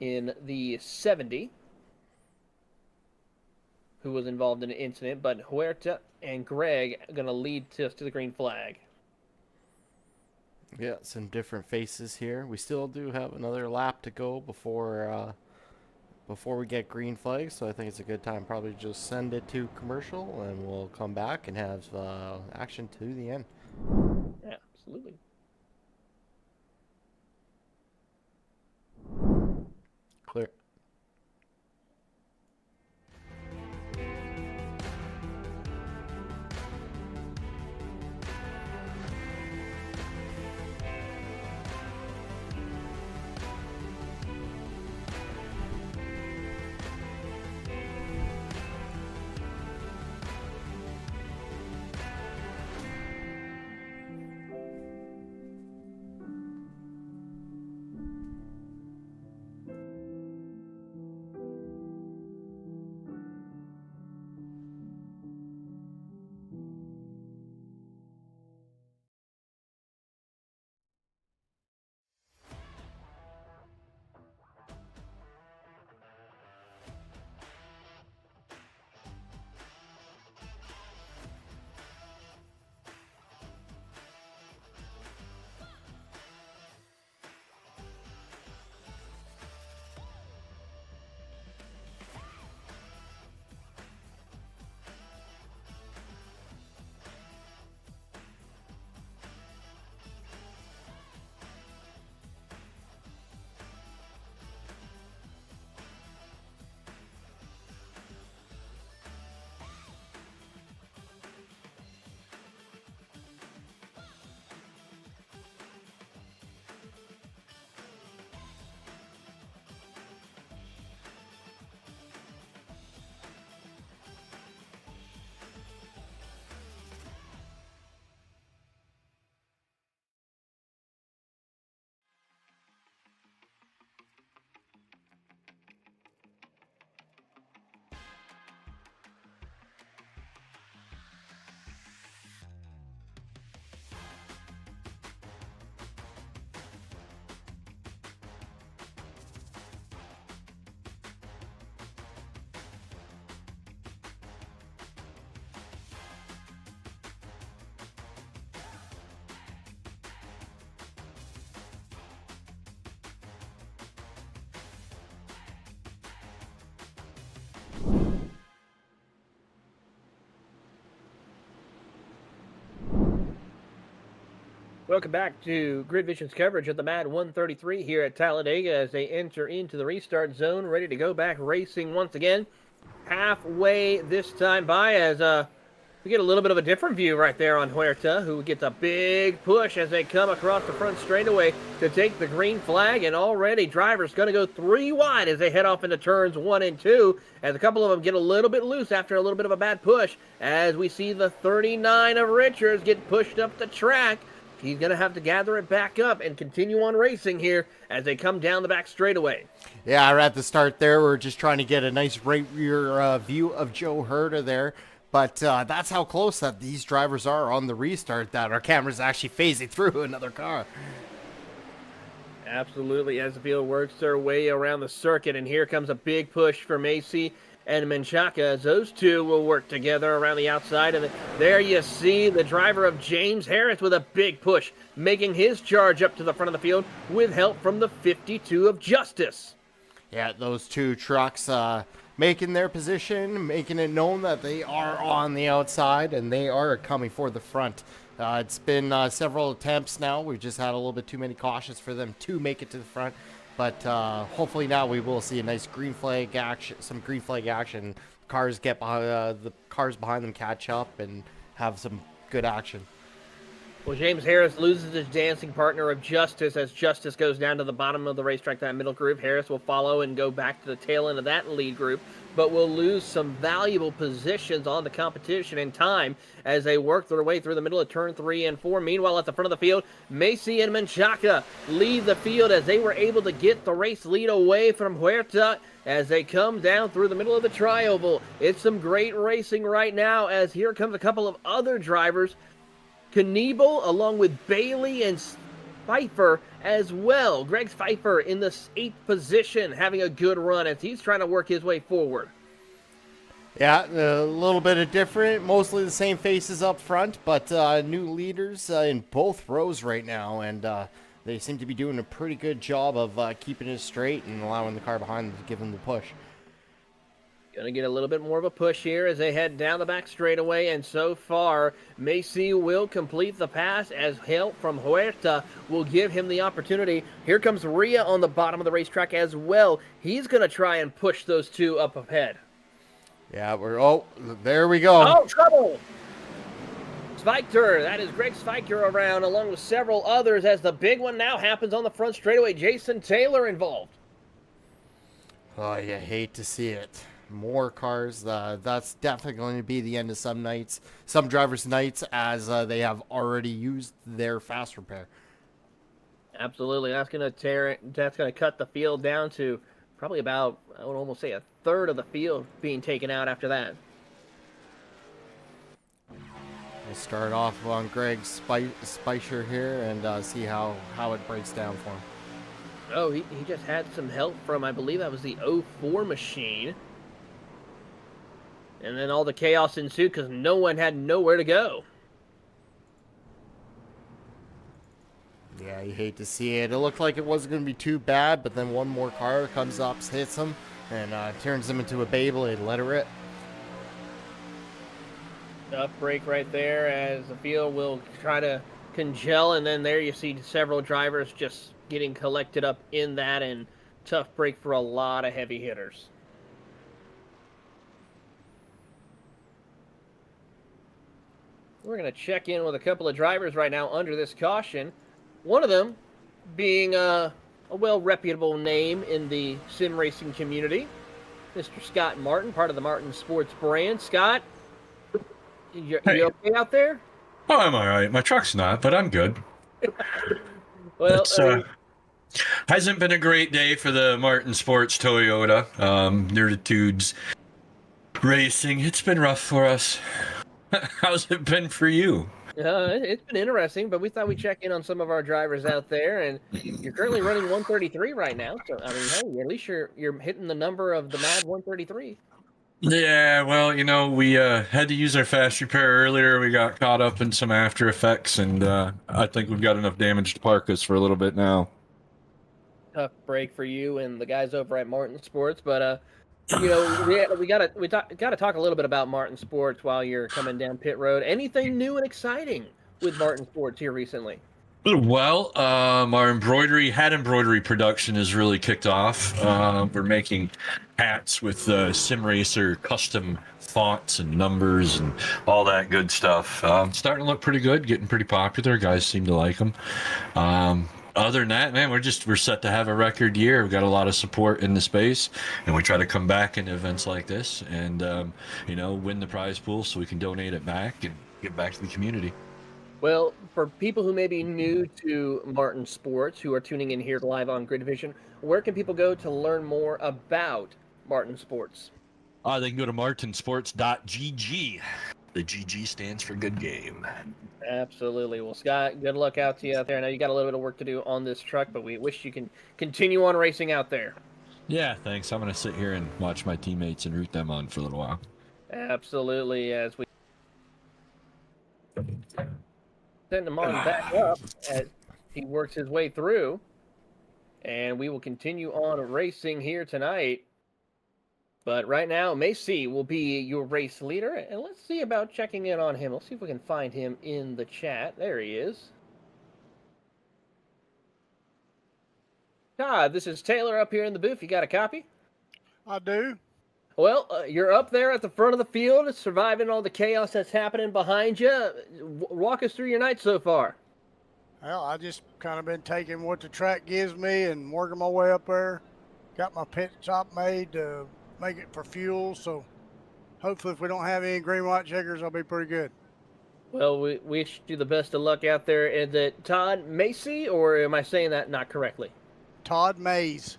in the 70, who was involved in an incident. But Huerta and Greg are going to lead us to the green flag. Yeah, some different faces here. We still do have another lap to go before we get green flags, so I think it's a good time probably just send it to commercial, and we'll come back and have action to the end. Yeah, absolutely. Clear. Welcome back to Grid Vision's coverage of the MADD 133 here at Talladega as they enter into the restart zone, ready to go back racing once again. Halfway this time by as we get a little bit of a different view right there on Huerta, who gets a big push as they come across the front straightaway to take the green flag, and already drivers going to go 3 wide as they head off into turns 1 and 2, as a couple of them get a little bit loose after a little bit of a bad push, as we see the 39 of Richards get pushed up the track. He's going to have to gather it back up and continue on racing here as they come down the back straightaway. Yeah, right at the start there, we're just trying to get a nice right rear view of Joe Herta there. But that's how close that these drivers are on the restart that our camera's actually phasing through another car. Absolutely, as the field works their way around the circuit. And here comes a big push for Macy and Menchaca as those two will work together around the outside. And there you see the driver of James Harris with a big push, making his charge up to the front of the field with help from the 52 of Justice. Yeah, those two trucks making their position, making it known that they are on the outside and they are coming for the front. It's been several attempts now. We've just had a little bit too many cautions for them to make it to the front. But hopefully now we will see a nice green flag action, some green flag action. Cars get behind, the cars behind them catch up and have some good action. Well, James Harris loses his dancing partner of Justice as Justice goes down to the bottom of the racetrack, that middle group. Harris will follow and go back to the tail end of that lead group, but will lose some valuable positions on the competition and time as they work their way through the middle of turn 3 and 4. Meanwhile, at the front of the field, Macy and Menchaca lead the field as they were able to get the race lead away from Huerta as they come down through the middle of the tri-oval. It's some great racing right now as here comes a couple of other drivers. Knievel along with Bailey and Pfeiffer as well. Greg Pfeiffer in the 8th position having a good run as he's trying to work his way forward. Yeah, a little bit of different, mostly the same faces up front, but new leaders in both rows right now, and they seem to be doing a pretty good job of keeping it straight and allowing the car behind them to give them the push. Gonna get a little bit more of a push here as they head down the back straightaway, and so far, Macy will complete the pass as help from Huerta will give him the opportunity. Here comes Rhea on the bottom of the racetrack as well. He's gonna try and push those two up ahead. Yeah, there we go. Oh, trouble! Spiker, that is Greg Spiker around along with several others as the big one now happens on the front straightaway. Jason Taylor involved. Oh, you hate to see it. More cars. That's definitely going to be the end of some nights, some drivers' nights, as they have already used their fast repair. Absolutely, that's gonna cut the field down to probably about, I would almost say, a third of the field being taken out after that. We'll start off on Greg Spicer here and see how it breaks down for him. Oh, he just had some help from, I believe that was the 04 machine. And then all the chaos ensued because no one had nowhere to go. Yeah, you hate to see it. It looked like it wasn't going to be too bad, but then one more car comes up, hits him, and turns him into a Beyblade. Let it rip. Tough break right there as the field will try to congel, and then there you see several drivers just getting collected up in that, and tough break for a lot of heavy hitters. We're going to check in with a couple of drivers right now under this caution. One of them being a well-reputable name in the sim racing community, Mr. Scott Martin, part of the Martin Sports brand. Scott, you okay out there? Oh, I'm all right. My truck's not, but I'm good. Well, It's hasn't been a great day for the Martin Sports Toyota. They're the dudes racing. It's been rough for us. How's it been for you? It's been interesting, but we thought we'd check in on some of our drivers out there, and you're currently running 133 right now. So I mean, hey, at least you're hitting the number of the MADD 133. Yeah, well, we had to use our fast repair earlier. We got caught up in some after effects, and I think we've got enough damage to park us for a little bit now. Tough break for you and the guys over at Martin Sports, but we gotta talk a little bit about Martin Sports while you're coming down pit road. Anything new and exciting with Martin Sports here recently? Well, our embroidery production has really kicked off. We're making hats with Sim Racer custom fonts and numbers and all that good stuff. Starting to look pretty good, getting pretty popular. Guys seem to like them. Other than that, man, we're set to have a record year. We've got a lot of support in the space, and we try to come back in events like this and win the prize pool so we can donate it back and give back to the community. Well, for people who may be new to Martin Sports, who are tuning in here live on Grid Vision, where can people go to learn more about Martin Sports? They can go to martinsports.gg. The GG stands for good game. Absolutely. Well, Scott, good luck out to you out there. I know you got a little bit of work to do on this truck, but we wish you can continue on racing out there. Yeah, thanks. I'm going to sit here and watch my teammates and root them on for a little while. Absolutely. As we send him on back up as he works his way through. And we will continue on racing here tonight. But right now, Macy will be your race leader. And let's see about checking in on him. Let's see if we can find him in the chat. There he is. Todd, this is Taylor up here in the booth. You got a copy? I do. Well, you're up there at the front of the field, surviving all the chaos that's happening behind you. Walk us through your night so far. Well, I just kind of been taking what the track gives me and working my way up there. Got my pit stop made to make it for fuel, so hopefully if we don't have any green white checkers, I'll be pretty good. Well, we wish you the best of luck out there. Is it Todd Macy, or am I saying that not correctly? Todd Mays.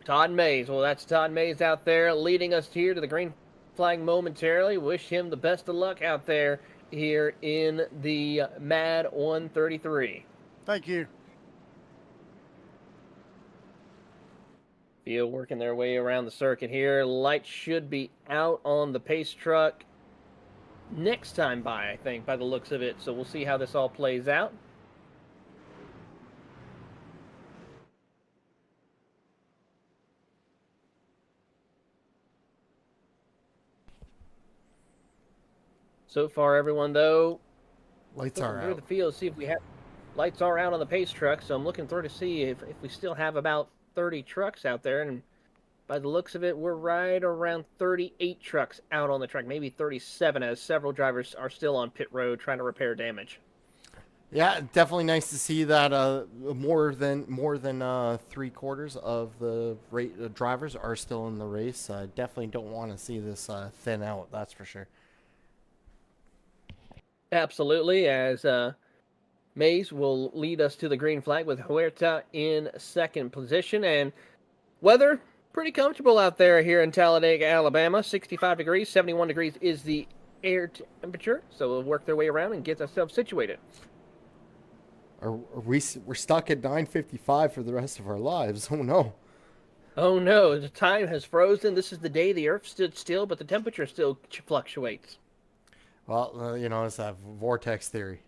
Todd Mays. Well, that's Todd Mays out there leading us here to the green flag momentarily. Wish him the best of luck out there here in the MADD 133. Thank you. Field working their way around the circuit here. Lights should be out on the pace truck next time by, I think, by the looks of it. So we'll see how this all plays out. So far, everyone, though, Lights looking are through out. the field, see if we have lights are out on the pace truck. So I'm looking through to see if we still have about 30 trucks out there. And by the looks of it, we're right around 38 trucks out on the track, maybe 37, as several drivers are still on pit road trying to repair damage. Yeah, definitely nice to see that more than 3/4 of the drivers are still in the race. Definitely don't want to see this thin out. That's for sure. Absolutely, as Mays will lead us to the green flag with Huerta in second position. And weather, pretty comfortable out there here in Talladega, Alabama. 65 degrees, 71 degrees is the air temperature. So we'll work their way around and get ourselves situated. We're stuck at 9:55 for the rest of our lives. Oh, no. Oh, no, the time has frozen. This is the day the Earth stood still, but the temperature still fluctuates. Well, it's that vortex theory.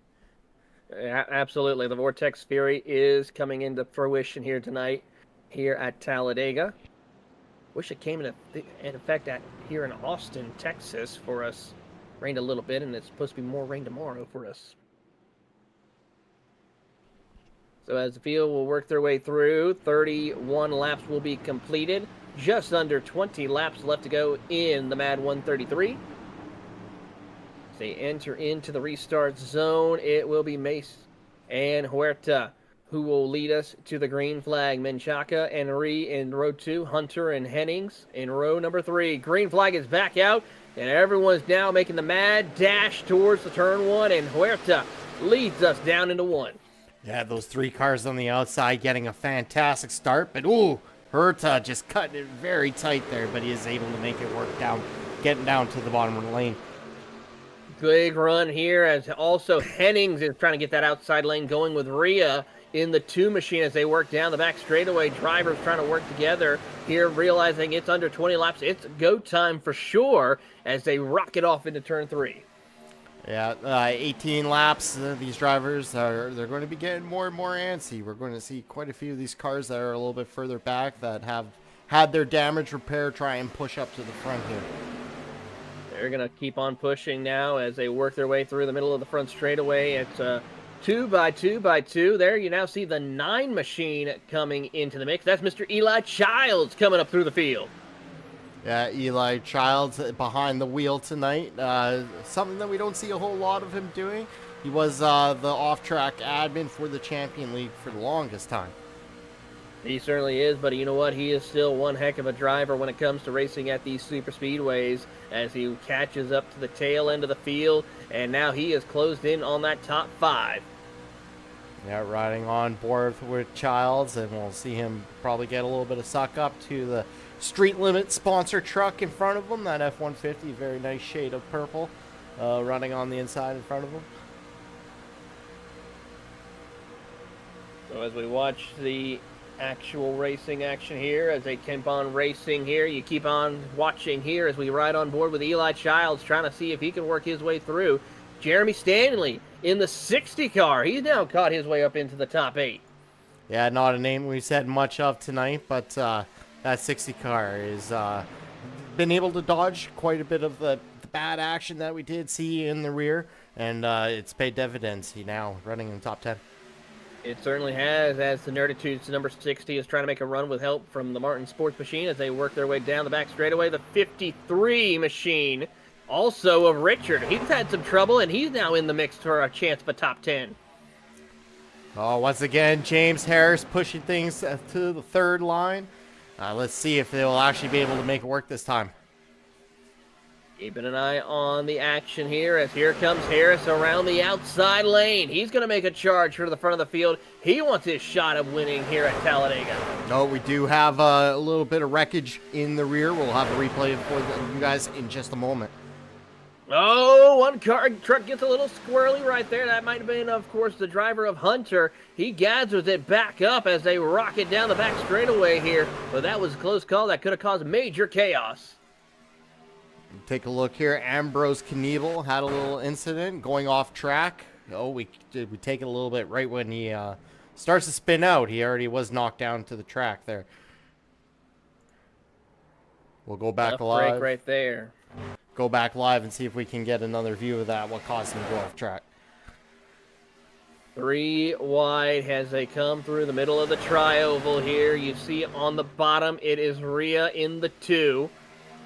Absolutely. The vortex theory is coming into fruition here tonight, here at Talladega. Wish it came in effect here in Austin, Texas for us. Rained a little bit, and it's supposed to be more rain tomorrow for us. So as the field will work their way through, 31 laps will be completed. Just under 20 laps left to go in the MADD 133. As they enter into the restart zone, it will be Mace and Huerta who will lead us to the green flag. Menchaca and Ree in row 2, Hunter and Hennings in row number 3. Green flag is back out, and everyone's now making the mad dash towards the turn 1, and Huerta leads us down into 1. Yeah, those 3 cars on the outside getting a fantastic start, but ooh, Huerta just cutting it very tight there, but he is able to make it work getting down to the bottom of the lane. Big run here, as also Hennings is trying to get that outside lane going with Rhea in the 2 machine as they work down the back straightaway. Drivers trying to work together here, realizing it's under 20 laps. It's go time for sure as they rocket off into turn 3. Yeah, 18 laps. These drivers they're going to be getting more and more antsy. We're going to see quite a few of these cars that are a little bit further back that have had their damage repaired try and push up to the front here. They're going to keep on pushing now as they work their way through the middle of the front straightaway. It's 2 by 2 by 2. There you now see the 9 machine coming into the mix. That's Mr. Eli Childs coming up through the field. Yeah, Eli Childs behind the wheel tonight. Something that we don't see a whole lot of him doing. He was the off-track admin for the Champion League for the longest time. He certainly is, but you know what? He is still one heck of a driver when it comes to racing at these super speedways as he catches up to the tail end of the field, and now he is closed in on that top 5. Yeah, riding on board with Childs, and we'll see him probably get a little bit of suck up to the Street Limit sponsor truck in front of him, that F-150, very nice shade of purple, running on the inside in front of him. So as we watch the actual racing action here, as they keep on racing here, you keep on watching here as we ride on board with Eli Childs, trying to see if he can work his way through. Jeremy Stanley in the 60 car. He's now caught his way up into the top 8. Yeah, not a name we've said much of tonight, but that 60 car is been able to dodge quite a bit of the bad action that we did see in the rear, and it's paid dividends. He now running in the top 10. It certainly has, as the Nerditudes number 60 is trying to make a run with help from the Martin Sports Machine as they work their way down the back straightaway. The 53 machine, also of Richard. He's had some trouble, and he's now in the mix for a chance of a top 10. Oh, once again, James Harris pushing things to the 3rd line. Let's see if they will actually be able to make it work this time. Keeping an eye on the action here as here comes Harris around the outside lane. He's going to make a charge for the front of the field. He wants his shot of winning here at Talladega. No, we do have a little bit of wreckage in the rear. We'll have a replay for you guys in just a moment. Oh, one car truck gets a little squirrely right there. That might have been, of course, the driver of Hunter. He gathers it back up as they rocket down the back straightaway here. But that was a close call. That could have caused major chaos. Take a look here. Ambrose Knievel had a little incident going off track. Oh, we take it a little bit right when he starts to spin out. He already was knocked down to the track there. We'll go back live. Break right there. Go back live and see if we can get another view of that, what caused him to go off track. 3 wide as they come through the middle of the tri-oval here. You see on the bottom, it is Rhea in the 2.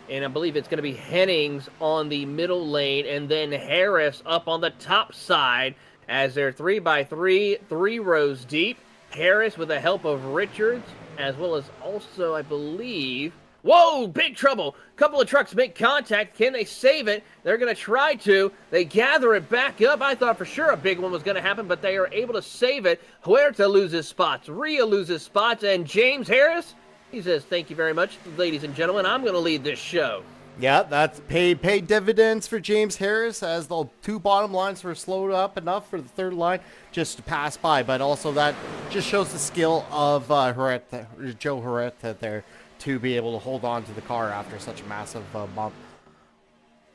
And I believe it's going to be Hennings on the middle lane, and then Harris up on the top side as they're 3x3, 3 rows deep. Harris with the help of Richards, as well as also, I believe... Whoa, big trouble. Couple of trucks make contact. Can they save it? They're going to try to. They gather it back up. I thought for sure a big one was going to happen, but they are able to save it. Huerta loses spots. Rhea loses spots. And James Harris, he says, thank you very much, ladies and gentlemen. I'm going to lead this show. Yeah, that's paid dividends for James Harris as the 2 bottom lines were slowed up enough for the 3rd line just to pass by. But also that just shows the skill of Joe Huerta there, to be able to hold on to the car after such a massive bump.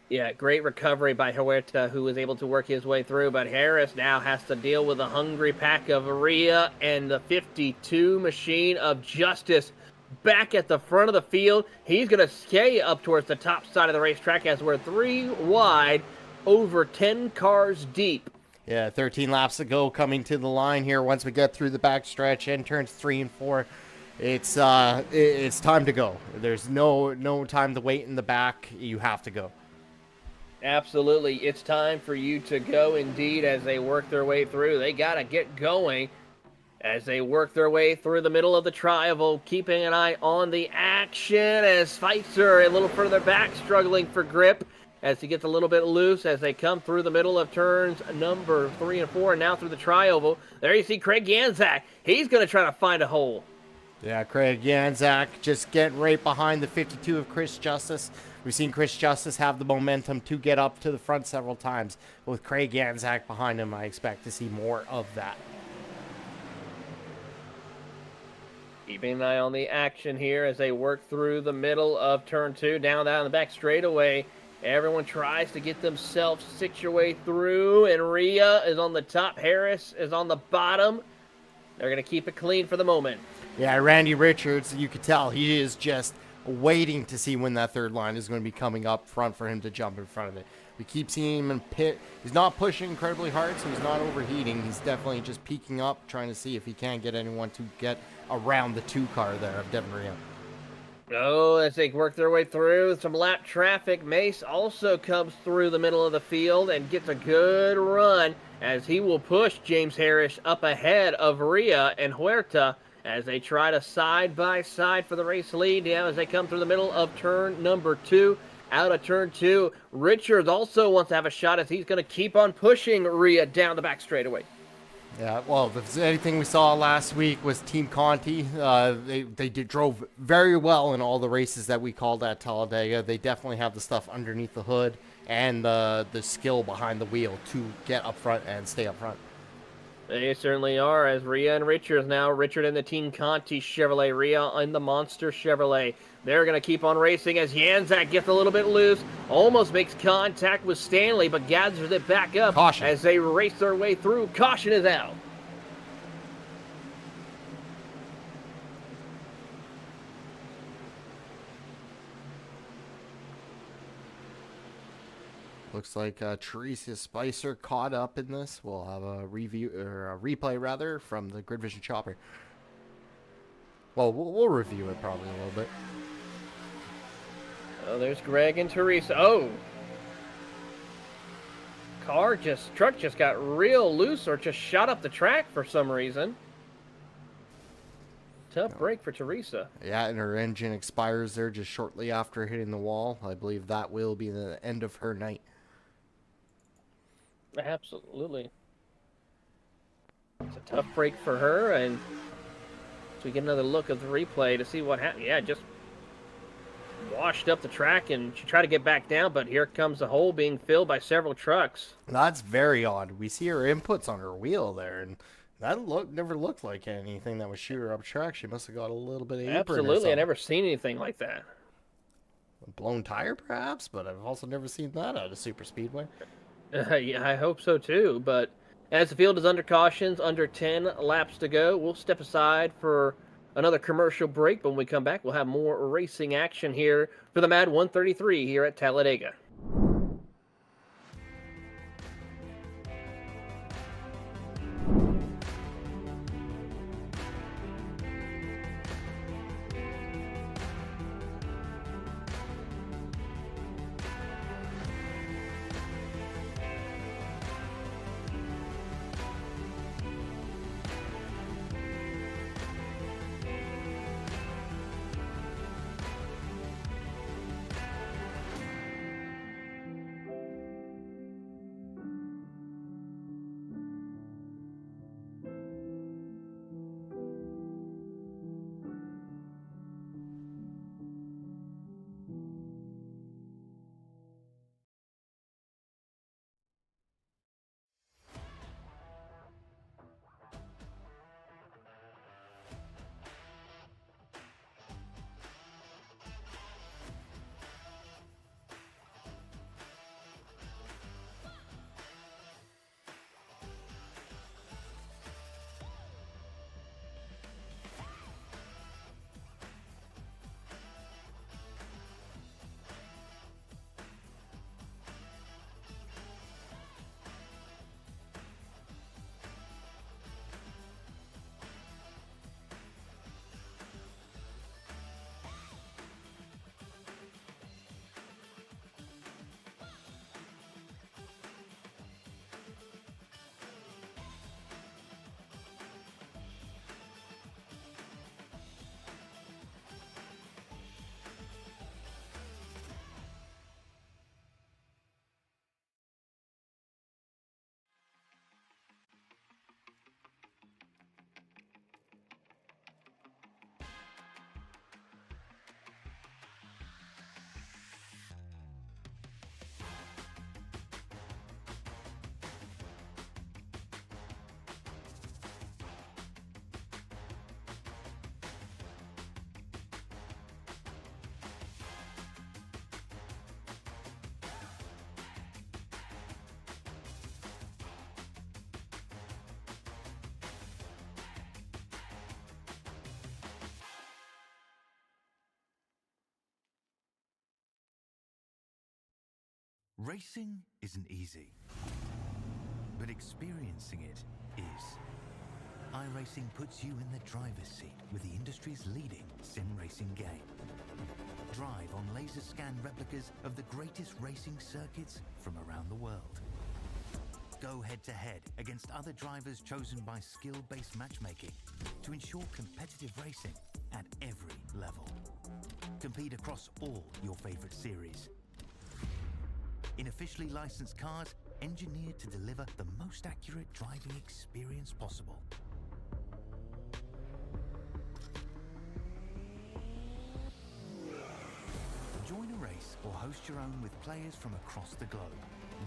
Yeah, great recovery by Huerta, who was able to work his way through, but Harris now has to deal with a hungry pack of Rhea and the 52 machine of Justice back at the front of the field. He's going to skate up towards the top side of the racetrack as we're 3 wide, over 10 cars deep. Yeah, 13 laps to go coming to the line here. Once we get through the back stretch and turns 3 and 4, it's time to go. There's no time to wait in the back. You have to go. Absolutely. It's time for you to go indeed as they work their way through. They got to get going as they work their way through the middle of the tri-oval, keeping an eye on the action as fights are a little further back, struggling for grip as he gets a little bit loose as they come through the middle of turns number 3 and 4 and now through the tri-oval. There you see Craig Yanzak. He's going to try to find a hole. Yeah, Craig Yanzak just getting right behind the 52 of Chris Justice. We've seen Chris Justice have the momentum to get up to the front several times. With Craig Yanzak behind him, I expect to see more of that. Keeping an eye on the action here as they work through the middle of turn 2, down the back straightaway. Everyone tries to get themselves situated through, and Rhea is on the top. Harris is on the bottom. They're going to keep it clean for the moment. Yeah, Randy Richards, you could tell he is just waiting to see when that 3rd line is going to be coming up front for him to jump in front of it. We keep seeing him in pit. He's not pushing incredibly hard, so he's not overheating. He's definitely just peeking up, trying to see if he can get anyone to get around the 2 car there of Devin Rhea. Oh, as they work their way through some lap traffic, Mace also comes through the middle of the field and gets a good run as he will push James Harris up ahead of Rhea and Huerta as they try to side by side for the race lead now as they come through the middle of turn number 2. Out of turn 2, Richards also wants to have a shot as he's going to keep on pushing Rhea down the back straightaway. Yeah, well, if there's anything we saw last week was Team Conti. They drove very well in all the races that we called at Talladega. They definitely have the stuff underneath the hood and the skill behind the wheel to get up front and stay up front. They certainly are, as Rhea and Richards now. Richard in the Team Conti Chevrolet, Rhea in the Monster Chevrolet. They're going to keep on racing as Yanzak gets a little bit loose, almost makes contact with Stanley, but gathers it back up. Caution. As they race their way through. Caution is out. Looks like Teresa Spicer caught up in this. We'll have a review or a replay rather from the Grid Vision Chopper. Well, we'll review it probably a little bit. Oh, there's Greg and Teresa. Oh, truck just got real loose or just shot up the track for some reason. Tough break for Teresa. Yeah, and her engine expires there just shortly after hitting the wall. I believe that will be the end of her night. Absolutely. It's a tough break for her, and so we get another look of the replay to see what happened. Yeah, just washed up the track, and she tried to get back down, but here comes the hole being filled by several trucks. That's very odd. We see her inputs on her wheel there, and that never looked like anything that would shoot her up track. She must have got a little bit of apron or Absolutely, something. I never seen anything like that. A blown tire, perhaps, but I've also never seen that out of Super Speedway. Yeah, I hope so too, but as the field is under cautions, under 10 laps to go, we'll step aside for another commercial break. But when we come back, we'll have more racing action here for the MADD 133 here at Talladega. Racing isn't easy, but experiencing it is. iRacing puts you in the driver's seat with the industry's leading sim racing game. Drive on laser scan replicas of the greatest racing circuits from around the world. Go head-to-head against other drivers chosen by skill-based matchmaking to ensure competitive racing at every level. Compete across all your favorite series. In officially licensed cars, engineered to deliver the most accurate driving experience possible. Join a race or host your own with players from across the globe.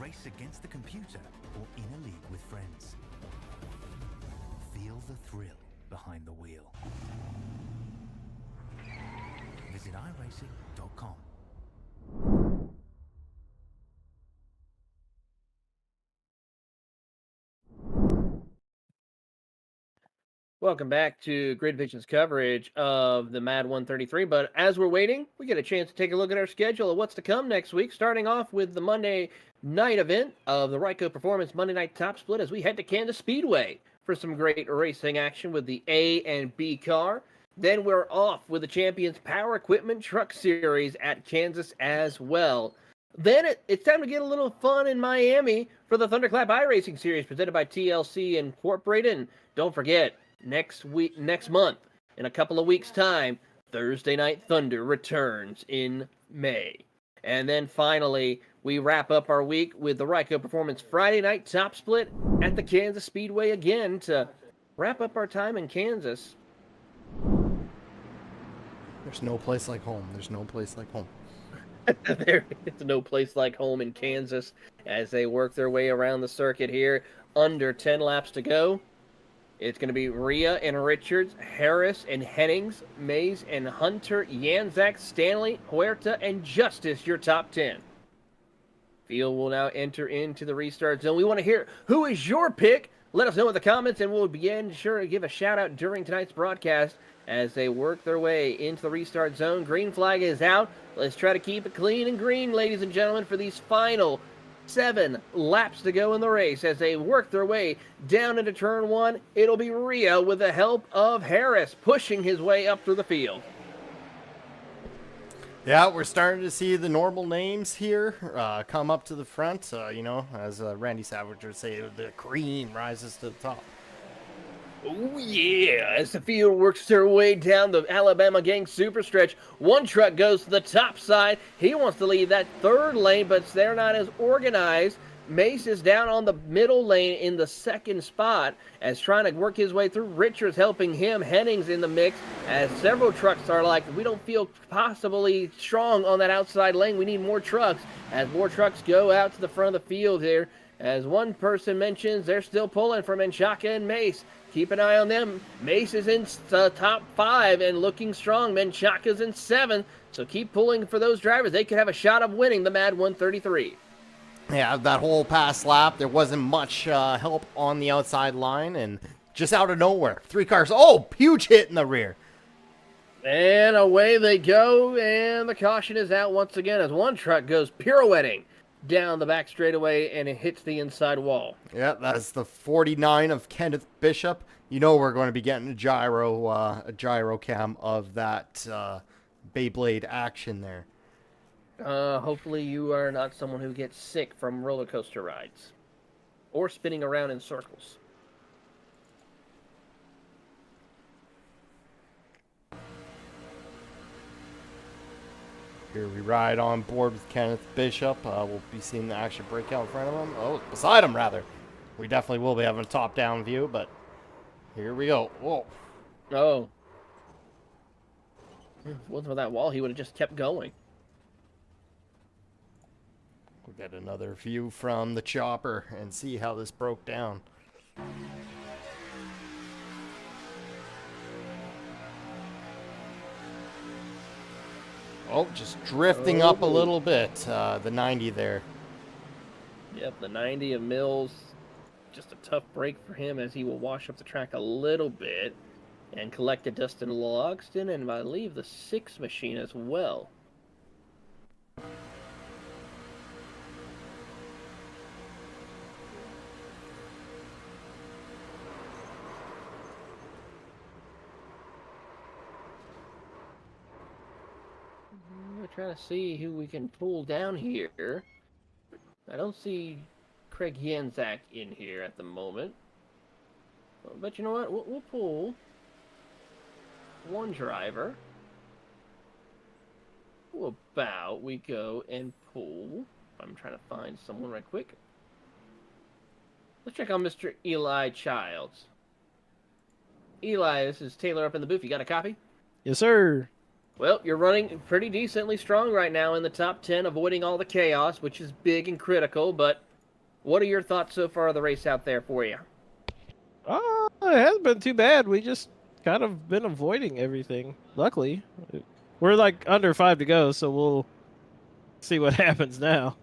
Race against the computer or in a league with friends. Feel the thrill behind the wheel. Visit iRacing.com. Welcome back to Grid Vision's coverage of the MADD 133. But as we're waiting, we get a chance to take a look at our schedule of what's to come next week, starting off with the Monday night event of the Ryco Performance Monday Night Top Split as we head to Kansas Speedway for some great racing action with the A and B car. Then we're off with the Champions Power Equipment Truck Series at Kansas as well. Then it's time to get a little fun in Miami for the Thunderclap iRacing Series presented by TLC Incorporated. And don't forget, next month, in a couple of weeks' time, Thursday Night Thunder returns in May. And then finally, we wrap up our week with the Ryco Performance Friday Night Top Split at the Kansas Speedway again to wrap up our time in Kansas. There's no place like home. There's no place like home. There is no place like home in Kansas as they work their way around the circuit here. Under 10 laps to go. It's going to be Rhea and Richards, Harris and Hennings, Mays and Hunter, Yanzak, Stanley, Huerta, and Justice, your top 10. Field will now enter into the restart zone. We want to hear who is your pick. Let us know in the comments, and we'll begin sure to give a shout out during tonight's broadcast as they work their way into the restart zone. Green flag is out. Let's try to keep it clean and green, ladies and gentlemen, for these final 7 laps to go in the race. As they work their way down into turn 1, it'll be Rhea with the help of Harris pushing his way up through the field. Yeah, we're starting to see the normal names here come up to the front. As Randy Savage would say, the cream rises to the top. Oh, yeah. As the field works their way down the Alabama Gang super stretch, one truck goes to the top side. He wants to leave that third lane, but they're not as organized. Mace is down on the middle lane in the second spot as trying to work his way through. Richards helping him. Hennings in the mix as several trucks are like, we don't feel possibly strong on that outside lane. We need more trucks as more trucks go out to the front of the field here. As one person mentions, they're still pulling for Menchaca and Mace. Keep an eye on them. Mace is in the top 5 and looking strong. Menchaca's in 7. So keep pulling for those drivers. They could have a shot of winning the MADD 133. Yeah, that whole past lap, there wasn't much help on the outside line, and just out of nowhere, 3 cars. Oh, huge hit in the rear. And away they go, and the caution is out once again as one truck goes pirouetting down the back straightaway, and it hits the inside wall. Yeah, that's the 49 of Kenneth Bishop. You know we're going to be getting a gyro cam of that Beyblade action there. Hopefully you are not someone who gets sick from roller coaster rides or spinning around in circles. Here we ride on board with Kenneth Bishop. We'll be seeing the action break out in front of him. Oh, beside him, rather. We definitely will be having a top-down view, but here we go. Whoa. Oh. If it wasn't for that wall, he would have just kept going. We'll get another view from the chopper and see how this broke down. Oh, just drifting up a little bit, the 90 there. Yep, the 90 of Mills. Just a tough break for him as he will wash up the track a little bit and collect a Dustin Logston and I believe the 6 machine as well. We're trying to see who we can pull down here. I don't see Craig Yanzak in here at the moment. But you know what? We'll pull one driver. How about we go and pull... I'm trying to find someone right quick. Let's check on Mr. Eli Childs. Eli, this is Taylor up in the booth. You got a copy? Yes, sir. Well, you're running pretty decently strong right now in the top 10, avoiding all the chaos, which is big and critical, but what are your thoughts so far of the race out there for you? It hasn't been too bad. We just kind of been avoiding everything, luckily. We're like under 5 to go, so we'll see what happens now.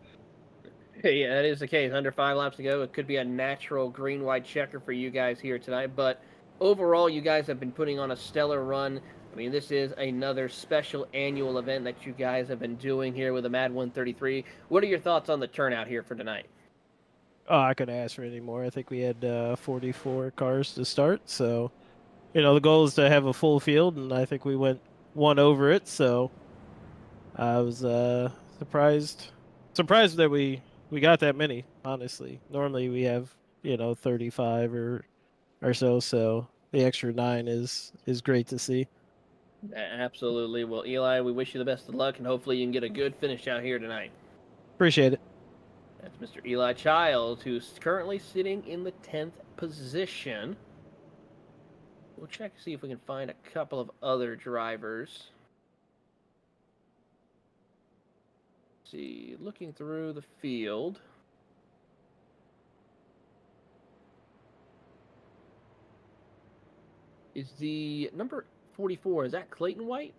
Yeah, that is the case. Under 5 laps to go. It could be a natural green-white checker for you guys here tonight, but overall, you guys have been putting on a stellar run. I mean, this is another special annual event that you guys have been doing here with the MADD 133. What are your thoughts on the turnout here for tonight? Oh, I couldn't ask for any more. I think we had 44 cars to start, so the goal is to have a full field, and I think we went one over it. So I was surprised that we got that many. Honestly, normally we have 35 or so. So the extra 9 is great to see. Absolutely. Well, Eli, we wish you the best of luck, and hopefully you can get a good finish out here tonight. Appreciate it. That's Mr. Eli Childs, who's currently sitting in the 10th position. We'll check to see if we can find a couple of other drivers. see, looking through the field. Is the number 44, is that Clayton White?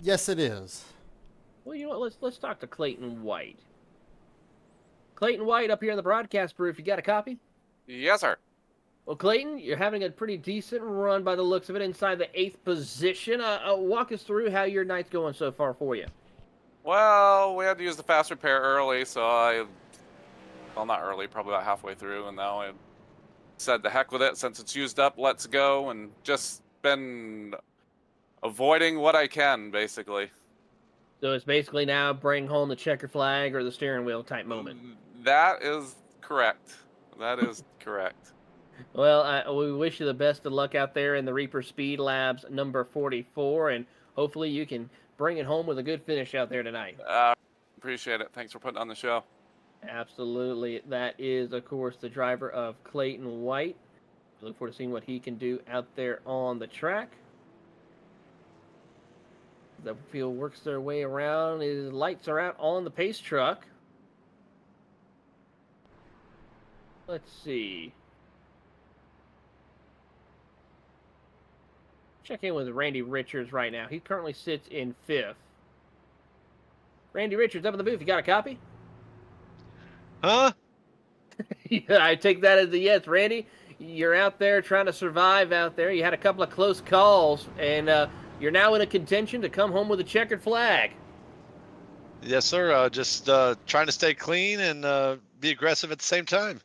Yes, it is. Well, you know what? Let's talk to Clayton White. Clayton White up here in the broadcast booth. You got a copy? Yes, sir. Well, Clayton, you're having a pretty decent run by the looks of it, inside the 8th position. Walk us through how your night's going so far for you. Well, we had to use the fast repair early, so well, not early, probably about halfway through, and now I said the heck with it. Since it's used up, let's go, and just been avoiding what I can, basically. So it's basically now bring home the checker flag or the steering wheel type moment. That is correct. That is correct. Well, we wish you the best of luck out there in the Reaper Speed Labs number 44, and hopefully you can bring it home with a good finish out there tonight. Appreciate it. Thanks for putting on the show. Absolutely. That is, of course, the driver of Clayton White. Look forward to seeing what he can do out there on the track. The field works their way around. His lights are out on the pace truck. Let's see. Check in with Randy Richards right now. He currently sits in 5th. Randy Richards up in the booth. You got a copy? Huh? Yeah, I take that as a yes. Randy, you're out there trying to survive out there. You had a couple of close calls, and you're now in a contention to come home with a checkered flag. Yes, sir. Just trying to stay clean and be aggressive at the same time.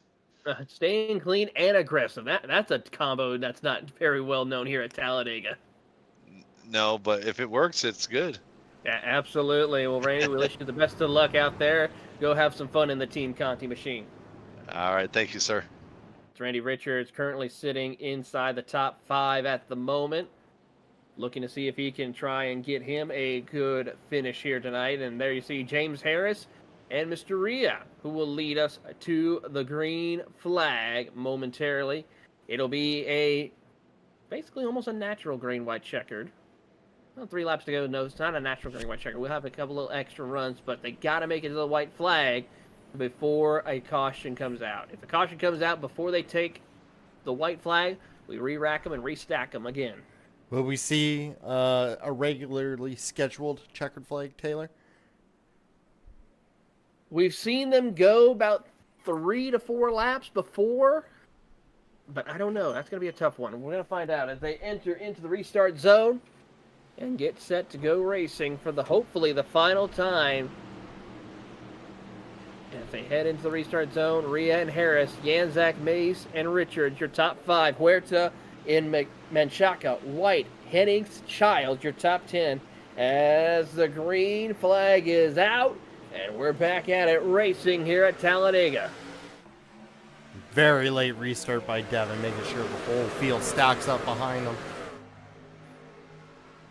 Staying clean and aggressive. That's a combo that's not very well known here at Talladega. No, but if it works, it's good. Yeah, absolutely. Well, Randy, we wish you the best of luck out there. Go have some fun in the Team Conti machine. All right. Thank you, sir. It's Randy Richards currently sitting inside the top 5 at the moment. Looking to see if he can try and get him a good finish here tonight. And there you see James Harris and Mr. Rhea, who will lead us to the green flag momentarily. It'll be basically almost a natural green-white checkered. Well, 3 laps to go. No, it's not a natural green-white checkered. We'll have a couple little extra runs, but they got to make it to the white flag before a caution comes out. If the caution comes out before they take the white flag, we re-rack them and restack them again. Will we see a regularly scheduled checkered flag, Taylor? We've seen them go about 3 to 4 laps before, but I don't know. That's going to be a tough one. We're going to find out as they enter into the restart zone and get set to go racing for hopefully the final time. As they head into the restart zone, Rhea and Harris, Yanzak, Mace, and Richards, your top 5. Huerta in Menchaca, White, Hennings, Child, your top 10. As the green flag is out, and we're back at it racing here at Talladega. Very late restart by Devin, making sure the whole field stacks up behind them.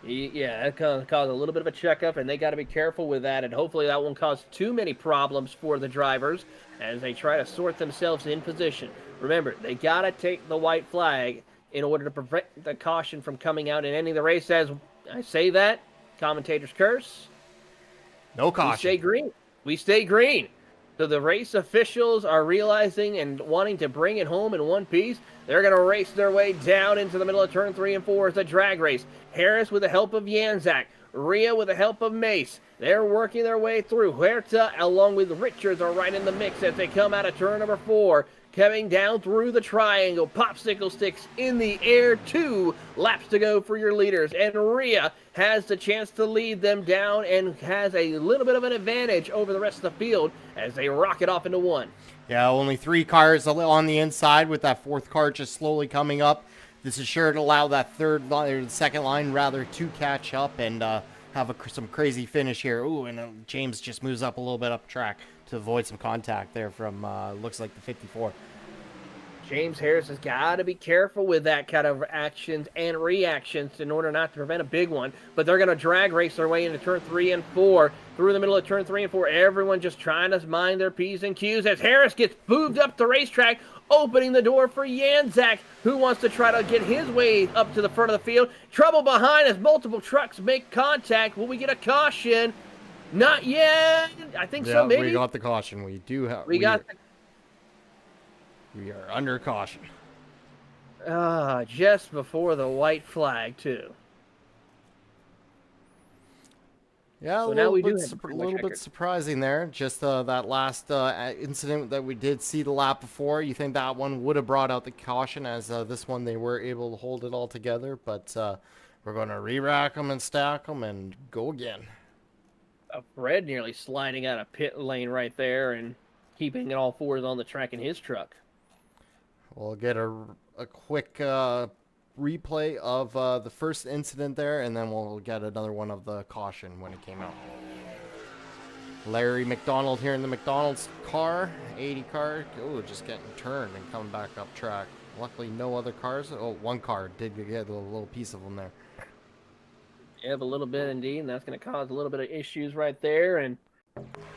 Yeah, that caused a little bit of a checkup, and they got to be careful with that, and hopefully that won't cause too many problems for the drivers as they try to sort themselves in position. Remember, they got to take the white flag in order to prevent the caution from coming out in any of the race. As I say that, commentators curse. No caution. We stay green. We stay green. So the race officials are realizing and wanting to bring it home in one piece. They're going to race their way down into the middle of turn 3 and 4 as a drag race. Harris with the help of Yanzak. Rhea with the help of Mace. They're working their way through. Huerta along with Richards are right in the mix as they come out of turn number 4. Coming down through the triangle. Popsicle sticks in the air. 2 laps to go for your leaders. And Rhea has the chance to lead them down and has a little bit of an advantage over the rest of the field as they rocket off into 1. Yeah, only 3 cars on the inside with that 4th car just slowly coming up. This is sure to allow that second line rather to catch up and have some crazy finish here. Ooh, and James just moves up a little bit up track to avoid some contact there from looks like the 54. James Harris has got to be careful with that kind of actions and reactions in order not to prevent a big one. But they're going to drag race their way into turn 3 and 4. Through the middle of turn 3 and 4, everyone just trying to mind their P's and Q's as Harris gets moved up the racetrack, opening the door for Yanzak, who wants to try to get his way up to the front of the field. Trouble behind as multiple trucks make contact. Will we get a caution? Not yet. I think so. Yeah, Maybe we got the caution. We do have. we got. We are under caution. Just before the white flag too. Yeah, So a now little we do bit, have the green, white, little bit checkered. surprising there. Just that last incident that we did see the lap before. You think that one would have brought out the caution, as this one they were able to hold it all together. But we're going to re-rack them and stack them and go again. Fred nearly sliding out of pit lane right there and keeping it all fours on the track in his truck. We'll get a quick replay of the first incident there, and then we'll get another one of the caution when it came out. Larry McDonald here in the McDonald's car, 80 car. Oh, just getting turned and coming back up track. Luckily, no other cars. Oh, one car did get a little piece of them there. You have a little bit indeed, and that's going to cause a little bit of issues right there. And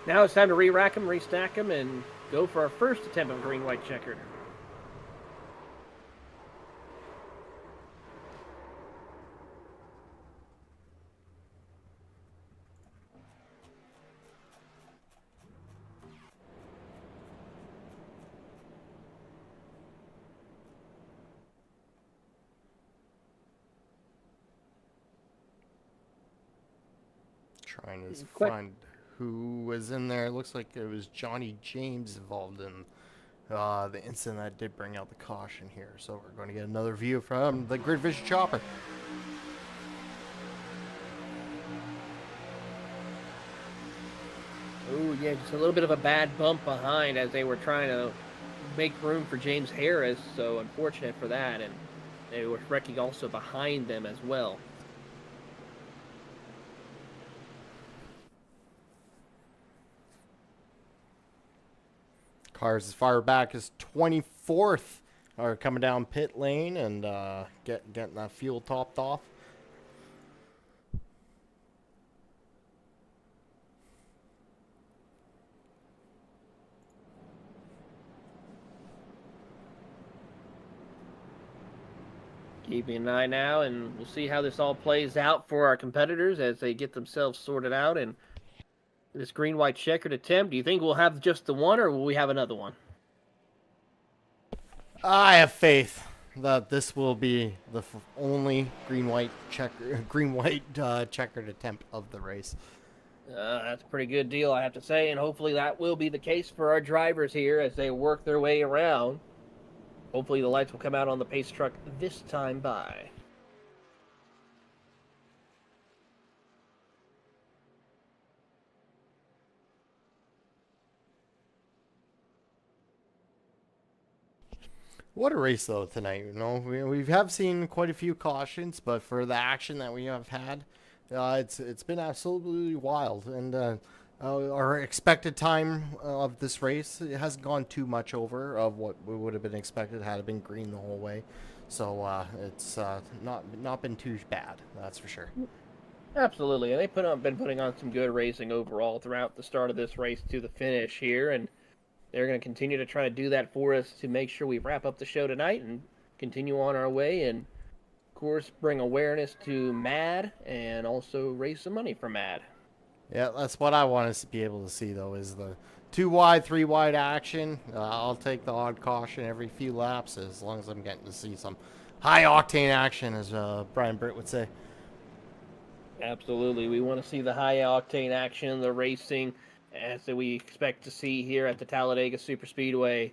now it's time to re-rack them, restack them, and go for our first attempt of green, white, checkered. Trying to find who was in there. Looks like it was Johnny James involved in the incident that did bring out the caution here. So we're going to get another view from the Grid Vision chopper. Oh, yeah, just a little bit of a bad bump behind as they were trying to make room for James Harris. So unfortunate for that. And they were wrecking also behind them as well. Cars as far back as 24th are coming down pit lane and getting that fuel topped off. Keeping an eye now, and we'll see how this all plays out for our competitors as they get themselves sorted out. And this green, white, checkered attempt, do you think we'll have just the one, or will we have another one? I have faith that this will be the only green, white, checkered attempt of the race. That's a pretty good deal, I have to say, and hopefully that will be the case for our drivers here as they work their way around. Hopefully the lights will come out on the pace truck this time by. What a race, though, tonight. You know, we have seen quite a few cautions, but for the action that we have had, it's been absolutely wild. And our expected time of this race, it hasn't gone too much over of what would have been expected had it been green the whole way. So it's not been too bad, that's for sure. Absolutely, and they've been putting on some good racing overall throughout the start of this race to the finish here, and they're going to continue to try to do that for us to make sure we wrap up the show tonight and continue on our way and, of course, bring awareness to MADD and also raise some money for MADD. Yeah, that's what I want us to be able to see, though, is the 2 wide, 3 wide action. I'll take the odd caution every few laps as long as I'm getting to see some high-octane action, as Brian Britt would say. Absolutely. We want to see the high-octane action, the racing, as we expect to see here at the Talladega Superspeedway,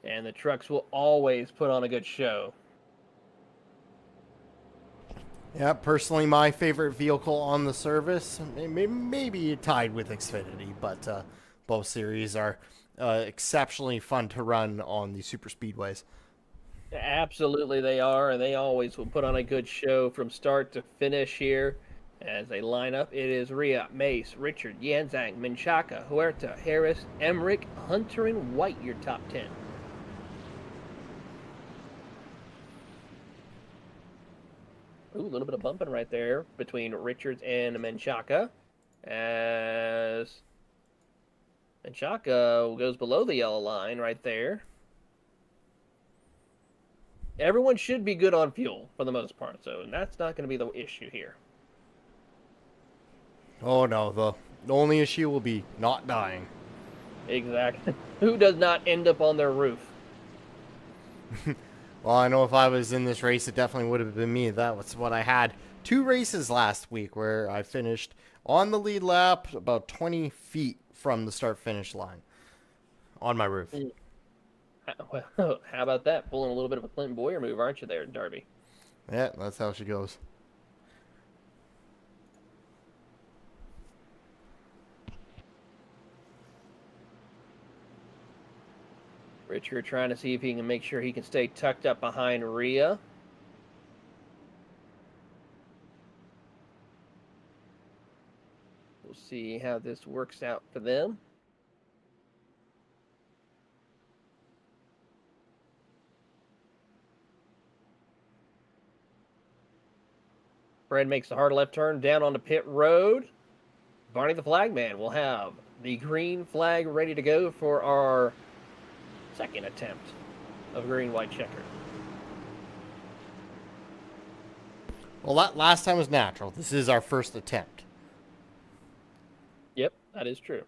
and the trucks will always put on a good show. Yeah, personally, my favorite vehicle on the service, maybe tied with Xfinity, but both series are exceptionally fun to run on the Superspeedways. Absolutely they are, and they always will put on a good show from start to finish here. As they line up, it is Rhea, Mace, Richard, Yanzang, Menchaca, Huerta, Harris, Emmerich, Hunter, and White, your top 10. Ooh, a little bit of bumping right there between Richards and Menchaca. As Menchaca goes below the yellow line right there. Everyone should be good on fuel for the most part, so that's not going to be the issue here. Oh no, The only issue will be not dying. Exactly. Who does not end up on their roof? Well, I know if I was in this race, it definitely would have been me. That was what I had. 2 races last week where I finished on the lead lap about 20 feet from the start-finish line on my roof. Well, how about that? Pulling a little bit of a Clinton Boyer move, aren't you there, Darby? Yeah, that's how she goes. Richard trying to see if he can make sure he can stay tucked up behind Rhea. We'll see how this works out for them. Fred makes the hard left turn down onto pit road. Barney the flagman will have the green flag ready to go for our second attempt of green-white checker. Well, that last time was natural. This is our first attempt. Yep, that is true.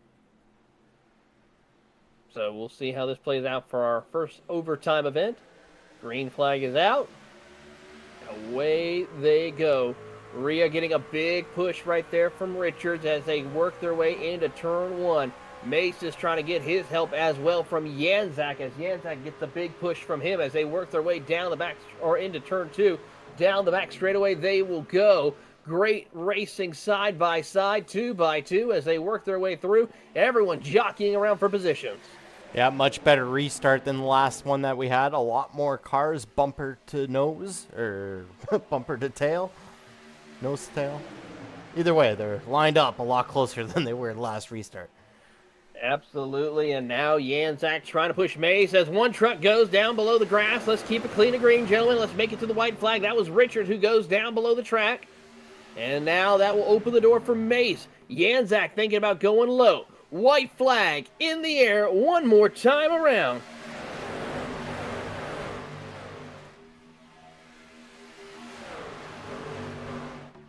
So we'll see how this plays out for our first overtime event. Green flag is out. Away they go. Rhea getting a big push right there from Richards as they work their way into turn 1. Mace is trying to get his help as well from Janzak as Janzak gets a big push from him as they work their way down the back or into turn 2. Down the back straightaway they will go. Great racing side by side, 2 by 2 as they work their way through. Everyone jockeying around for positions. Yeah, much better restart than the last one that we had. A lot more cars bumper to nose or bumper to tail. Nose to tail. Either way, they're lined up a lot closer than they were the last restart. Absolutely, and now Janzak trying to push Mace as one truck goes down below the grass. Let's keep it clean and green, gentlemen. Let's make it to the white flag. That was Richard who goes down below the track. And now that will open the door for Mace. Janzak thinking about going low. White flag in the air one more time around.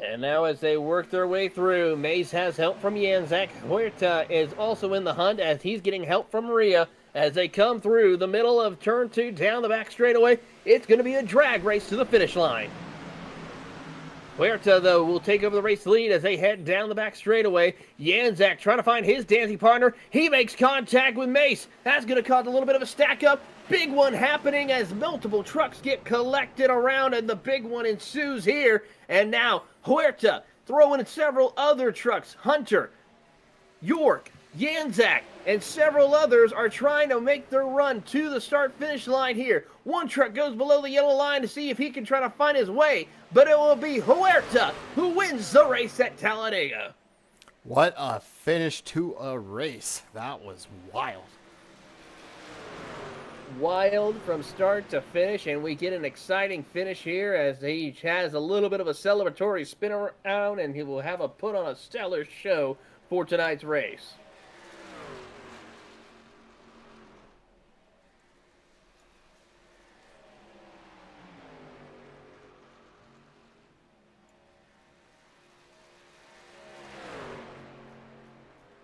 And now as they work their way through, Mace has help from Janzak. Huerta is also in the hunt as he's getting help from Rhea. As they come through the middle of turn 2 down the back straightaway, it's going to be a drag race to the finish line. Huerta, though, will take over the race lead as they head down the back straightaway. Janzak trying to find his dancing partner. He makes contact with Mace. That's going to cause a little bit of a stack up. Big one happening as multiple trucks get collected around and the big one ensues here. And now Huerta throwing in several other trucks. Hunter, York, Janzak, and several others are trying to make their run to the start-finish line here. One truck goes below the yellow line to see if he can try to find his way, but it will be Huerta who wins the race at Talladega. What a finish to a race. That was wild. Wild from start to finish, and we get an exciting finish here as he has a little bit of a celebratory spin around, and he will have a put on a stellar show for tonight's race.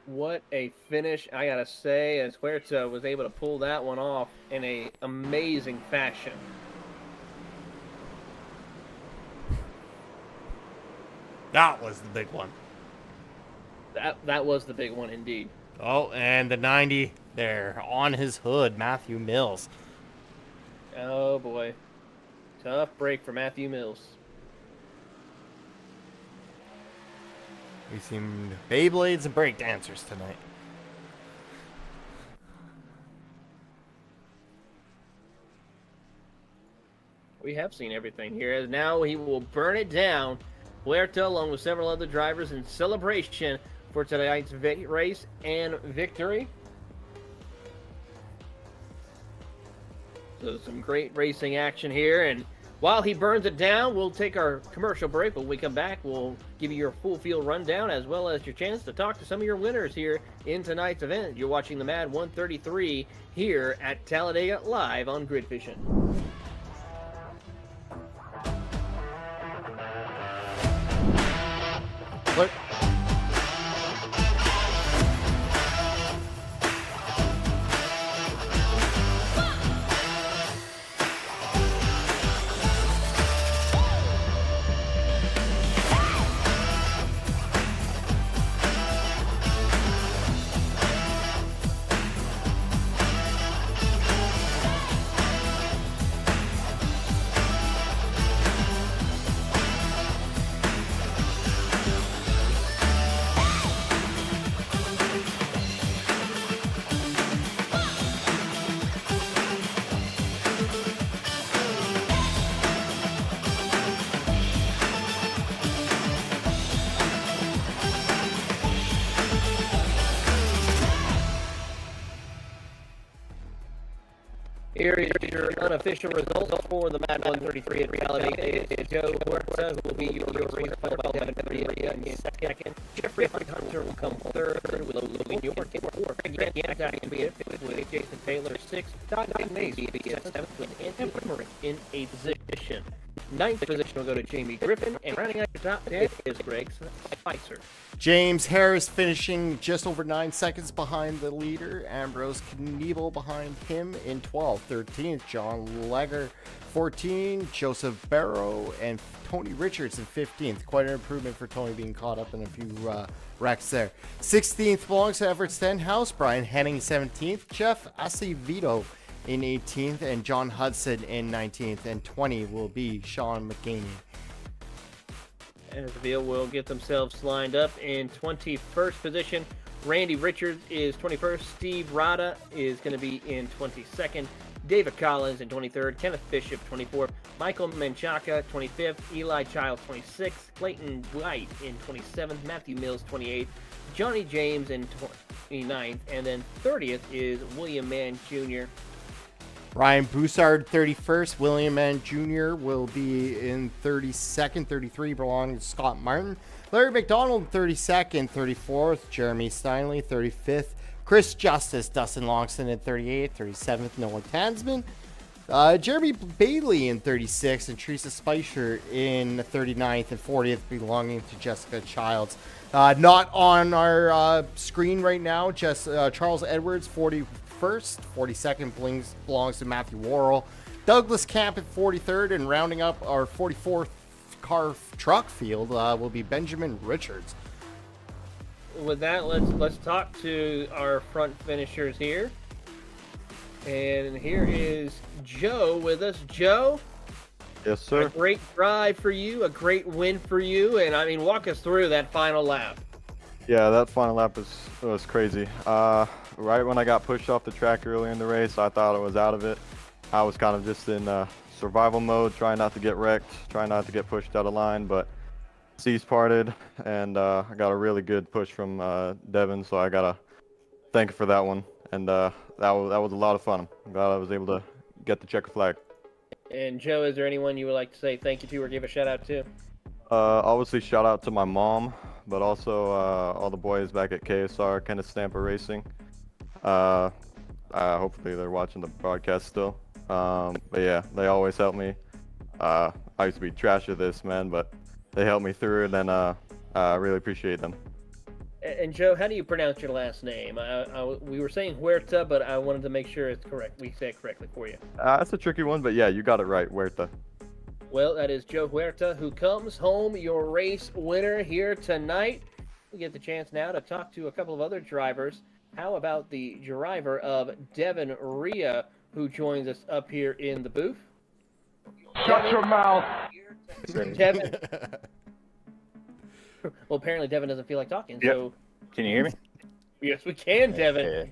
What a finish, I gotta say, as Huerta was able to pull that one off in an amazing fashion. That was the big one. That was the big one indeed. Oh, and the 90 there on his hood, Matthew Mills. Oh boy. Tough break for Matthew Mills. We seemed Beyblades and breakdancers tonight. We have seen everything here, as now he will burn it down. Huerta, along with several other drivers, in celebration for tonight's race and victory. So some great racing action here, and while he burns it down, we'll take our commercial break. When we come back, we'll give you your full field rundown as well as your chance to talk to some of your winners here in tonight's event. You're watching the MADD 133 here at Talladega live on Grid Vision. Look. Here is your unofficial results for the MADD 133 at Talladega. It's Joe Huerta who will be your race, followed by Devin Maria in second. Jeffrey Hunter will come third with Louis York in fourth. Grant Yannick will be in fifth with Jason Taylor sixth. Todd Mays will be in seventh with Anthony Murray in eighth position. Ninth position will go to Jamie Griffin, and rounding out the top 10 is Greg Spicer. James Harris finishing just over 9 seconds behind the leader. Ambrose Knievel behind him in 12th. 13th, John Legger. 14, Joseph Barrow. And Tony Richards in 15th. Quite an improvement for Tony, being caught up in a few wrecks there. 16th belongs to Everett Stenhouse. Brian Henning 17th. Jeff Acevedo in 18th. And John Hudson in 19th. And 20 will be Sean McGaney. As the field will get themselves lined up in 21st position. Randy Richards is 21st. Steve Rada is going to be in 22nd. David Collins in 23rd. Kenneth Bishop 24th. Michael Menchaca 25th. Eli Childs 26th. Clayton White in 27th. Matthew Mills 28th. Johnny James in 29th. And then 30th is William Mann Jr. Ryan Broussard, 31st. William Mann Jr. will be in 32nd. 33 belonging to Scott Martin. Larry McDonald, 32nd. 34th. Jeremy Steinley, 35th. Chris Justice, Dustin Longston in 38th. 37th, Noah Tansman. Jeremy Bailey in 36th. And Teresa Spicer in 39th and 40th, belonging to Jessica Childs. Not on our screen right now, just Charles Edwards, 41st. 42nd belongs to Matthew Worrell. Douglas Camp at 43rd, and rounding up our 44th car truck field will be Benjamin Richards. With that, let's talk to our front finishers here. And here is Joe with us. Joe? Yes, sir. A great drive for you, a great win for you, and I mean, walk us through that final lap. Yeah, that final lap was crazy. Right when I got pushed off the track early in the race, I thought I was out of it. I was kind of just in survival mode, trying not to get wrecked, trying not to get pushed out of line, but seas parted, and I got a really good push from Devin, so I got to thank him for that one. And that was a lot of fun. I'm glad I was able to get the checker flag. And Joe, is there anyone you would like to say thank you to or give a shout out to? Obviously, shout out to my mom, but also all the boys back at KSR, Kenneth Stamper Racing. Hopefully they're watching the broadcast still. But yeah, they always help me. I used to be trash at this, man, but they helped me through it, and I really appreciate them. And Joe, how do you pronounce your last name? We were saying Huerta, but I wanted to make sure it's correct. We say it correctly for you. That's a tricky one, but yeah, you got it right, Huerta. Well, that is Joe Huerta, who comes home your race winner here tonight. We get the chance now to talk to a couple of other drivers. How about the driver of Devin Rhea, who joins us up here in the booth? Shut your mouth. Devin. Well, apparently Devin doesn't feel like talking, Yep. so... Can you hear me? Yes, we can, Devin. Okay.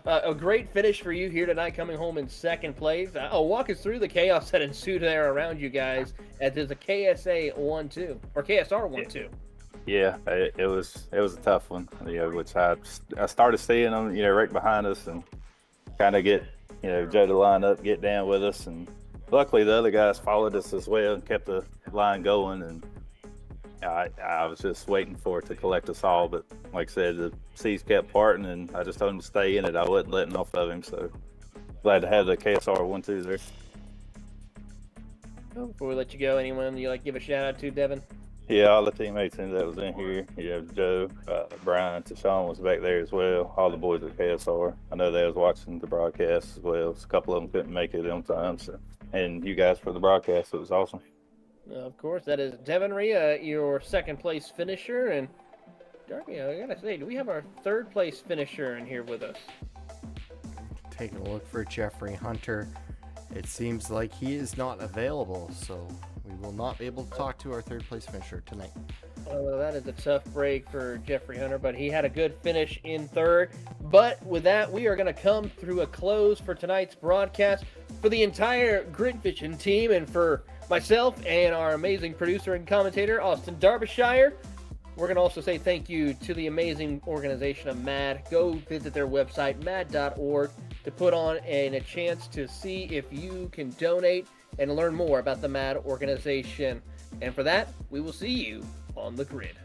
A great finish for you here tonight, coming home in second place. Walk us through the chaos that ensued there around you guys, as there's a KSA 1-2, or KSR 1-2. Yeah, it was a tough one. Which I started seeing them, right behind us, and kind of get, Joe to line up, get down with us, and luckily the other guys followed us as well and kept the line going. And I was just waiting for it to collect us all, but like I said, the seas kept parting, and I just told him to stay in it. I wasn't letting off of him, so glad to have the KSR 1-2 there. Before we let you go, anyone you like give a shout out to, Devin? Yeah, all the teammates that was in here. Joe, Brian, Tashawn was back there as well. All the boys at KSR. I know they was watching the broadcast as well. So a couple of them couldn't make it on time. So, and you guys for the broadcast. It was awesome. Of course, that is Devin Rhea, your second place finisher. And Darby, I gotta say, do we have our third place finisher in here with us? Taking a look for Jeffrey Hunter. It seems like he is not available, so we will not be able to talk to our third place finisher tonight. Well, that is a tough break for Jeffrey Hunter, but he had a good finish in third. But with that, we are going to come through a close for tonight's broadcast. For the entire Grid Vision team and for myself and our amazing producer and commentator, Austin Derbyshire, we're going to also say thank you to the amazing organization of MADD. Go visit their website, madd.org. to put on and a chance to see if you can donate and learn more about the MADD organization. And for that, we will see you on the grid.